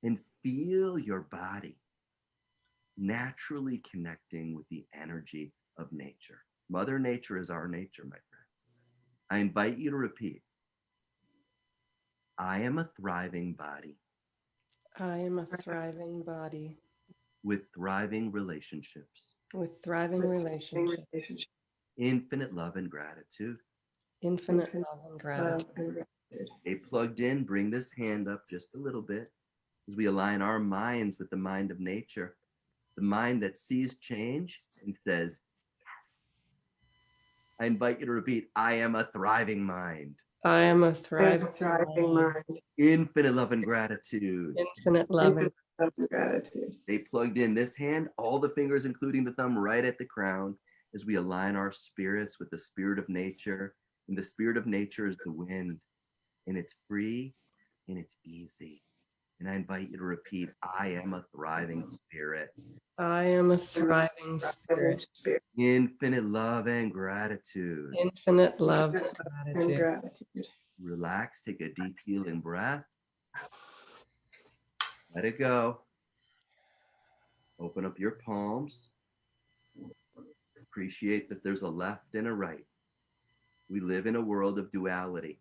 and feel your body naturally connecting with the energy of nature. Mother Nature is our nature, my friends. I invite you to repeat. I am a thriving body. I am a thriving body With thriving relationships. with thriving relationships. Infinite love and gratitude. Infinite love and gratitude. Stay plugged in. Bring this hand up just a little bit as we align our minds with the mind of nature, the mind that sees change and says, yes. I invite you to repeat, I am a thriving mind. I am a thriving mind. Infinite love and gratitude. Infinite love and gratitude. Stay plugged in. This hand, all the fingers, including the thumb, right at the crown, as we align our spirits with the spirit of nature. And the spirit of nature is the wind, and it's free and it's easy. And I invite you to repeat, I am a thriving spirit. I am a thriving spirit. Infinite love and gratitude. Infinite love and And gratitude. gratitude. Relax, take a deep healing breath. Let it go. Open up your palms. Appreciate that there's a left and a right. We live in a world of duality.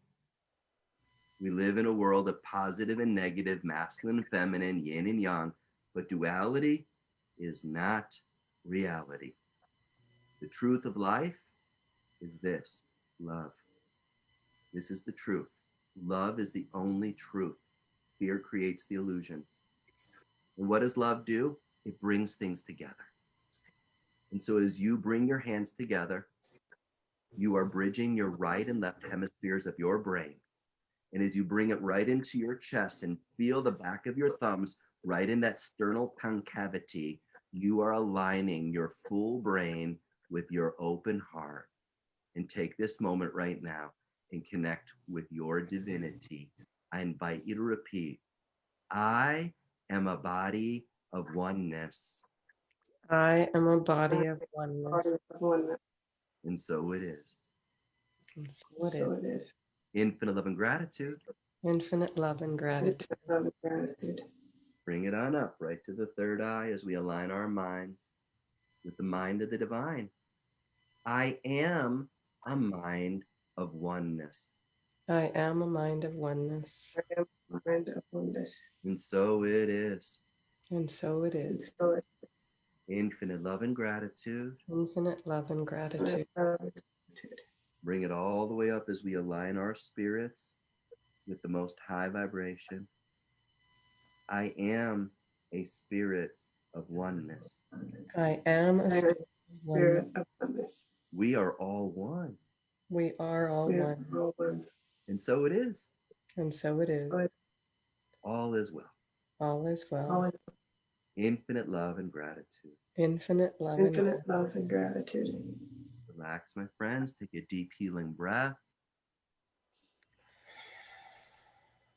We live in a world of positive and negative, masculine and feminine, yin and yang, but duality is not reality. The truth of life is this: love. This is the truth. Love is the only truth. Fear creates the illusion. And what does love do? It brings things together. And so as you bring your hands together, you are bridging your right and left hemispheres of your brain. And as you bring it right into your chest and feel the back of your thumbs right in that sternal concavity, you are aligning your full brain with your open heart. And take this moment right now and connect with your divinity. I invite you to repeat, I am a body of oneness. I am a body of oneness. And so it is. And so it is. Infinite love and gratitude. Infinite love and gratitude. Love and gratitude. Bring it on up right to the third eye as we align our minds with the mind of the divine. I am a mind of oneness. I am a mind of oneness. I am a mind of oneness. And so it is. And so it And is. so it Infinite love and gratitude. Infinite love and gratitude. is. Bring it all the way up as we align our spirits with the most high vibration. I am a spirit of oneness. I am a spirit of oneness. Spirit of oneness. We are all one. We are all We are one. all one. And so it is. And so it is. So it- All is well. All is all well. is Infinite love and gratitude. Infinite love and infinite love and gratitude. Relax, my friends. Take a deep healing breath.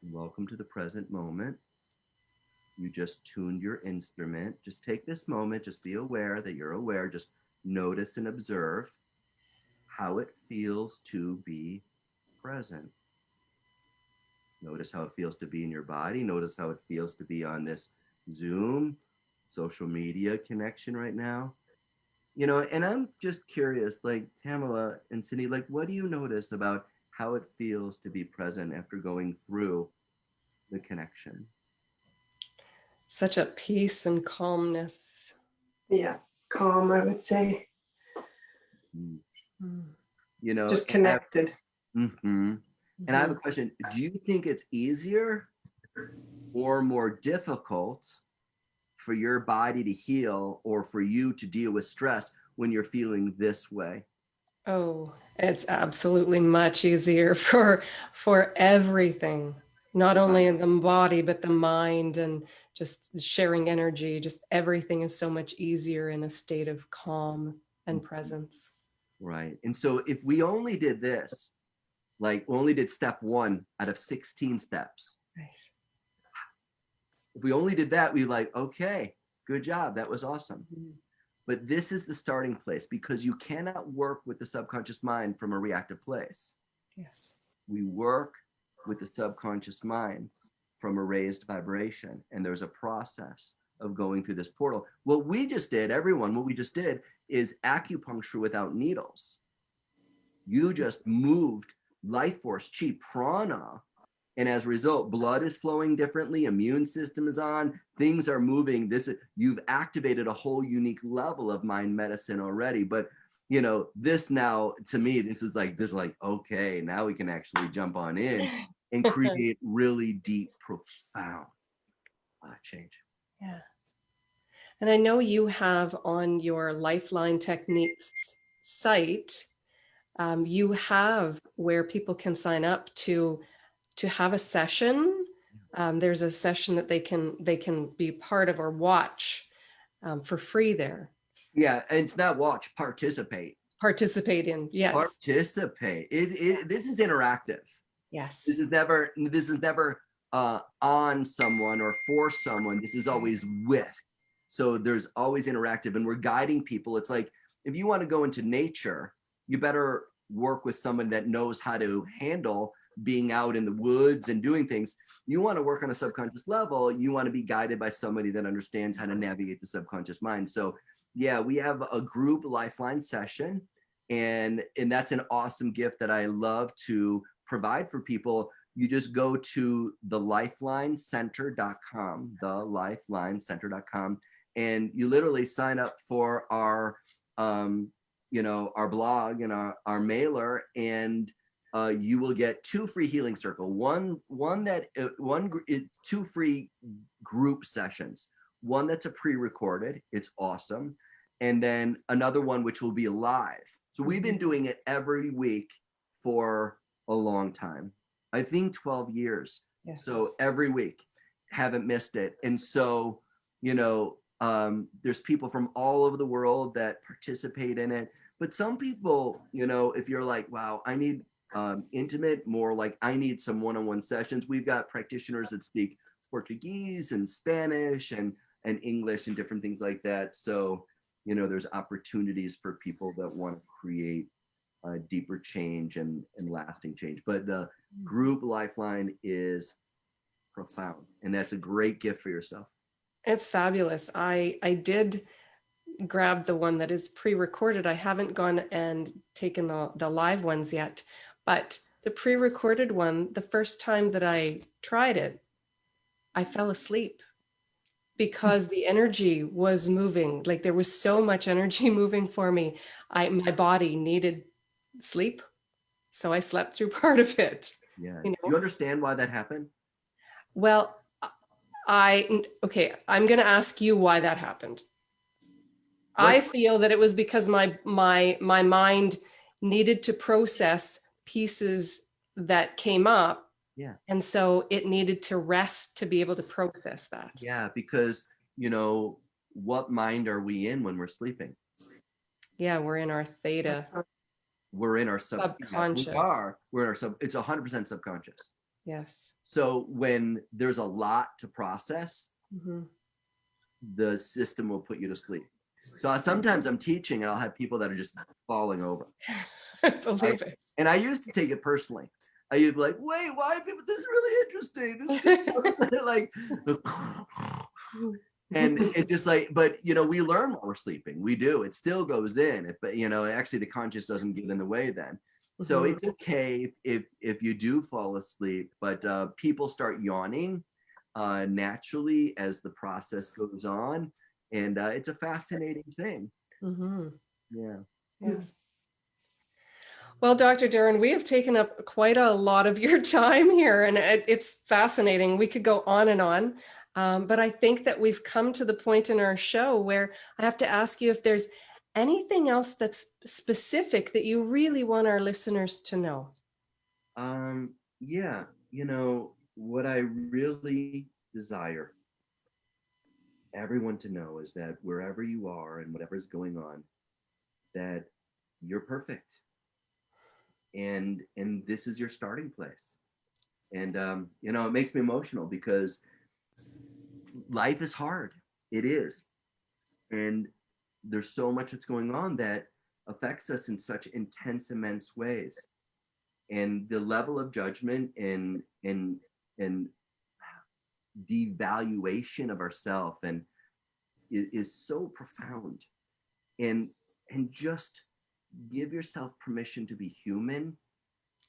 Welcome to the present moment. You just tuned your instrument. Just take this moment. Just be aware that you're aware. Just notice and observe how it feels to be present. Notice how it feels to be in your body. Notice how it feels to be on this Zoom, social media connection right now. You know, and I'm just curious, like Tamala and Cindy, like, what do you notice about how it feels to be present after going through the connection? such a peace and calmness. Yeah, calm, I would say. You know, Just connected. Mm-hmm. And I have a question. Do you think it's easier or more difficult for your body to heal or for you to deal with stress when you're feeling this way? Oh, it's absolutely much easier for everything, not only in the body, but the mind and just sharing energy. Just everything is so much easier in a state of calm and presence. Right. And so if we only did this, like we only did step 1 out of 16 steps. Right. If we only did that, we'd be like, okay, good job. That was awesome. Mhm. But this is the starting place because you cannot work with the subconscious mind from a reactive place. Yes. We work with the subconscious mind from a raised vibration. And there's a process of going through this portal. What we just did, everyone, what we just did is acupuncture without needles. You just moved life force, chi, prana. And as a result, blood is flowing differently, immune system is on, things are moving. You've activated a whole unique level of mind medicine already. But you know, this now, to me, this is like, okay, now we can actually jump on in and create really deep, profound change. Yeah. And I know you have on your Lifeline Techniques site, you have where people can sign up to have a session. There's a session that they can be part of or watch for free there. Yeah, and it's not watch, participate. Participate in, yes. Participate. This is interactive. Yes. This is never on someone or for someone. This is always with. So there's always interactive, and we're guiding people. It's like, if you want to go into nature, you better work with someone that knows how to handle being out in the woods and doing things. You want to work on a subconscious level, you want to be guided by somebody that understands how to navigate the subconscious mind. So yeah, we have a group Lifeline session, and that's an awesome gift that I love to provide for people. You just go to thelifelinecenter.com, thelifelinecenter.com, and you literally sign up for our our blog and our mailer, and you will get 2 free healing circle, two free group sessions, one that's a pre-recorded, it's awesome, and then another one which will be live. So we've been doing it every week for a long time, I think 12 years. Yes. So every week, haven't missed it. And so there's people from all over the world that participate in it. But some people, if you're like, wow, I need intimate, more like I need some one-on-one sessions. We've got practitioners that speak Portuguese and Spanish and English and different things like that. So, there's opportunities for people that want to create deeper change and lasting change. But the group Lifeline is profound, and that's a great gift for yourself. It's fabulous. I did grab the one that is pre-recorded. I haven't gone and taken the live ones yet, but the pre-recorded one, the first time that I tried it, I fell asleep because the energy was moving. Like there was so much energy moving for me. My body needed sleep. So I slept through part of it. Yeah. Do you understand why that happened? Well, I'm going to ask you why that happened. What? I feel that it was because my mind needed to process pieces that came up. Yeah. And so it needed to rest to be able to process that. Yeah, because, what mind are we in when we're sleeping? Yeah, we're in our theta. We're in our subconscious. We're in our it's 100% subconscious. Yes. So when there's a lot to process, the system will put you to sleep. So sometimes I'm teaching and I'll have people that are just falling over. I believe it. And I used to take it personally. I used to be like, wait, why are people, this is really interesting. Like, and it just like, but we learn while we're sleeping. We do. It still goes in. But actually the conscious doesn't get in the way then. So it's okay if you do fall asleep, but people start yawning naturally as the process goes on. And it's a fascinating thing. Yeah. Yes. Well, Dr. Darren, we have taken up quite a lot of your time here, and it's fascinating. We could go on and on, but I think that we've come to the point in our show where I have to ask you if there's anything else that's specific that you really want our listeners to know. Yeah, what I really desire everyone to know is that wherever you are and whatever's going on, that you're perfect. And this is your starting place. And it makes me emotional because life is hard. It is. And there's so much that's going on that affects us in such intense, immense ways. And the level of judgment and devaluation of ourselves and is so profound. And just give yourself permission to be human.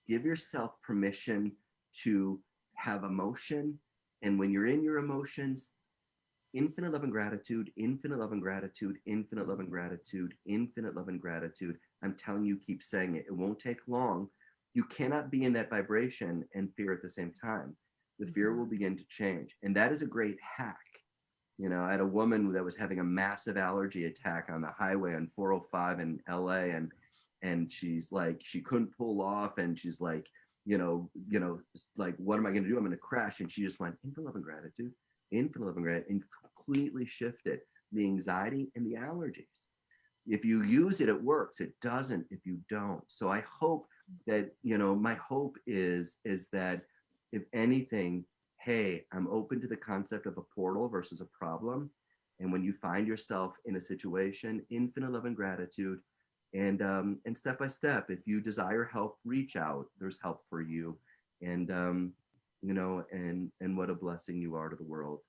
Give yourself permission to have emotion. And when you're in your emotions, infinite love and gratitude, infinite love and gratitude, infinite love and gratitude, infinite love and gratitude. I'm telling you, keep saying it. It won't take long. You cannot be in that vibration and fear at the same time. The fear will begin to change. And that is a great hack. I had a woman that was having a massive allergy attack on the highway on 405 in LA. And she's like, she couldn't pull off. And she's like, like, what am I going to do? I'm going to crash. And she just went, infinite love and gratitude, infinite love and gratitude, and completely shifted the anxiety and the allergies. If you use it, it works. It doesn't if you don't. So I hope that, my hope is that if anything, hey, I'm open to the concept of a portal versus a problem. And when you find yourself in a situation, infinite love and gratitude, and step by step, if you desire help, reach out. There's help for you, and you know, and what a blessing you are to the world.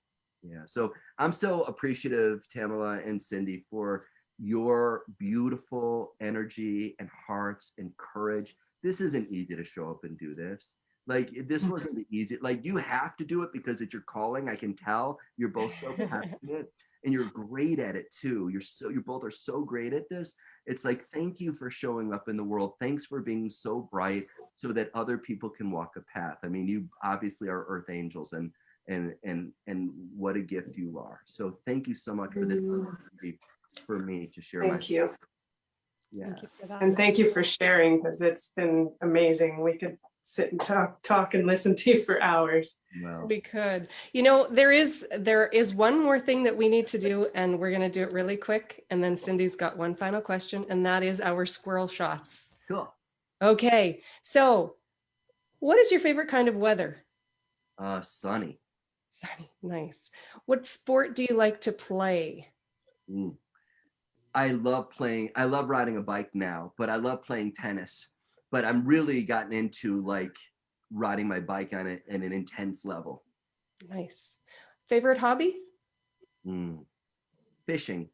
Yeah. So I'm so appreciative, Tamala and Cindy, for your beautiful energy and hearts and courage. This isn't easy to show up and do this. Like this wasn't the easy. Like you have to do it because it's your calling. I can tell you're both so passionate and you're great at it too. You both are so great at this. It's like, thank you for showing up in the world. Thanks for being so bright so that other people can walk a path. I mean, you obviously are earth angels, and what a gift you are. So thank you so much for this opportunity for me to share Thank you. Yeah. Thank you for that. And thank you for sharing, because it's been amazing. We could sit and talk and listen to you for hours. Well, We could. You know, there is one more thing that we need to do, and we're going to do it really quick. And then Cindy's got one final question, and that is our squirrel shots. cool. Okay. So what is your favorite kind of weather? Sunny. Sunny. Nice. What sport do you like to play? Ooh. I love riding a bike now, but I love playing tennis. But I'm really gotten into like riding my bike on it in an intense level. Nice. Favorite hobby? Fishing.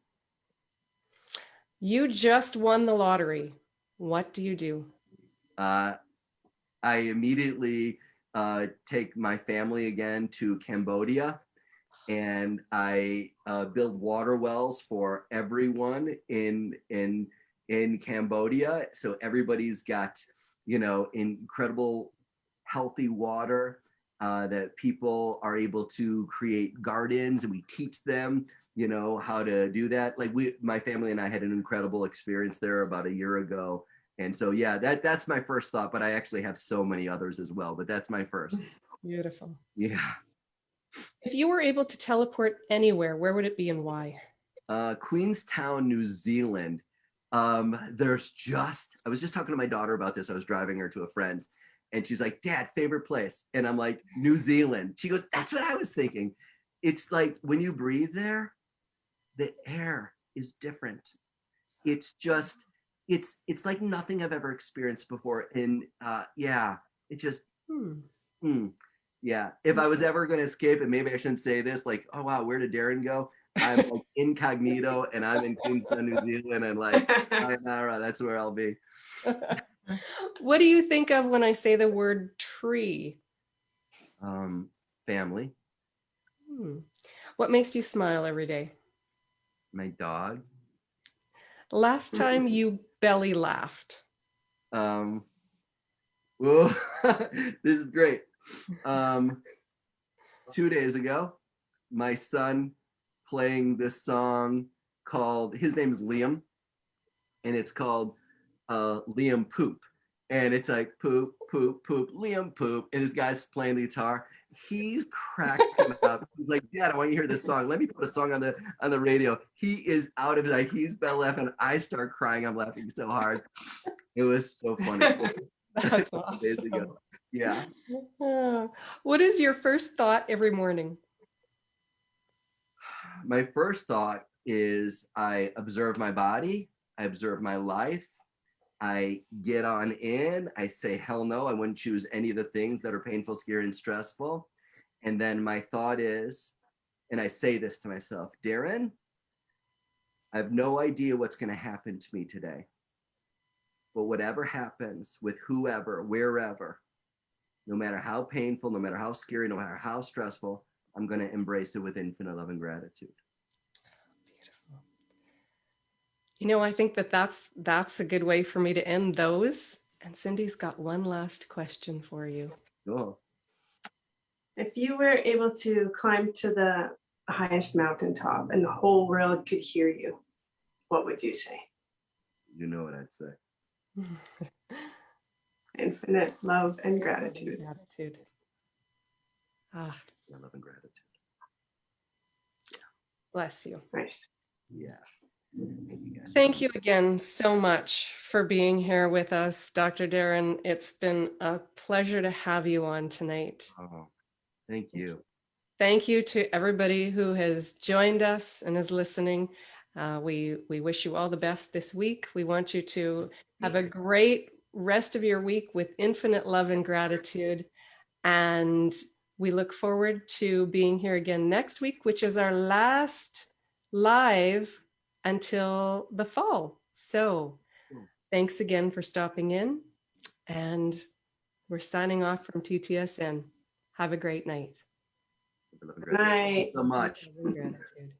You just won the lottery. What do you do? I immediately take my family again to Cambodia, and I build water wells for everyone in Cambodia. So everybody's got, you know, incredible healthy water, that people are able to create gardens, and we teach them, you know, how to do that. Like my family and I had an incredible experience there about a year ago. And so, yeah, that's my first thought, but I actually have so many others as well, but that's my first. Beautiful. Yeah. If you were able to teleport anywhere, where would it be and why? Queenstown, New Zealand. I was just talking to my daughter about this. I was driving her to a friend's, and she's like, Dad, favorite place? And I'm like, New Zealand. She goes, that's what I was thinking. It's like when you breathe there, the air is different. It's just, it's like nothing I've ever experienced before. And yeah, it just, yeah. If I was ever going to escape, and maybe I shouldn't say this, like, oh wow, where did Darren go? I'm like incognito, and I'm in Queenstown, New Zealand, and like, sayonara, that's where I'll be. What do you think of when I say the word tree? Family. What makes you smile every day? My dog. Last time you belly laughed? Whoa, this is great. 2 days ago, my son playing this song called, his name's Liam, and it's called Liam Poop. And it's like poop, poop, poop, Liam Poop. And this guy's playing the guitar. He's cracking up. He's like, Dad, I want you to hear this song. Let me put a song on the radio. He is out of it. Like, he's been laughing. I start crying. I'm laughing so hard. It was so funny. That's awesome. Days ago. Yeah. What is your first thought every morning? My first thought is I observe my body. I observe my life. I get on in. I say, hell no, I wouldn't choose any of the things that are painful, scary, and stressful. And then my thought is, and I say this to myself, Darren, I have no idea what's going to happen to me today. But whatever happens with whoever, wherever, no matter how painful, no matter how scary, no matter how stressful, I'm going to embrace it with infinite love and gratitude. Beautiful. You know, I think that's a good way for me to end those. And Cindy's got one last question for you. Cool. If you were able to climb to the highest mountaintop and the whole world could hear you, what would you say? You know what I'd say. Infinite love and gratitude. Gratitude. Love and gratitude. Bless you. Nice. Yeah. Thank you guys. Thank you again so much for being here with us, Dr. Darren. It's been a pleasure to have you on tonight. Oh, Thank you. Thank you to everybody who has joined us and is listening. We wish you all the best this week. We want you to have a great rest of your week with infinite love and gratitude. And we look forward to being here again next week, which is our last live until the fall. So thanks again for stopping in. And we're signing off from TTSN. Have a great night. Right. Thank you so much. Love and gratitude.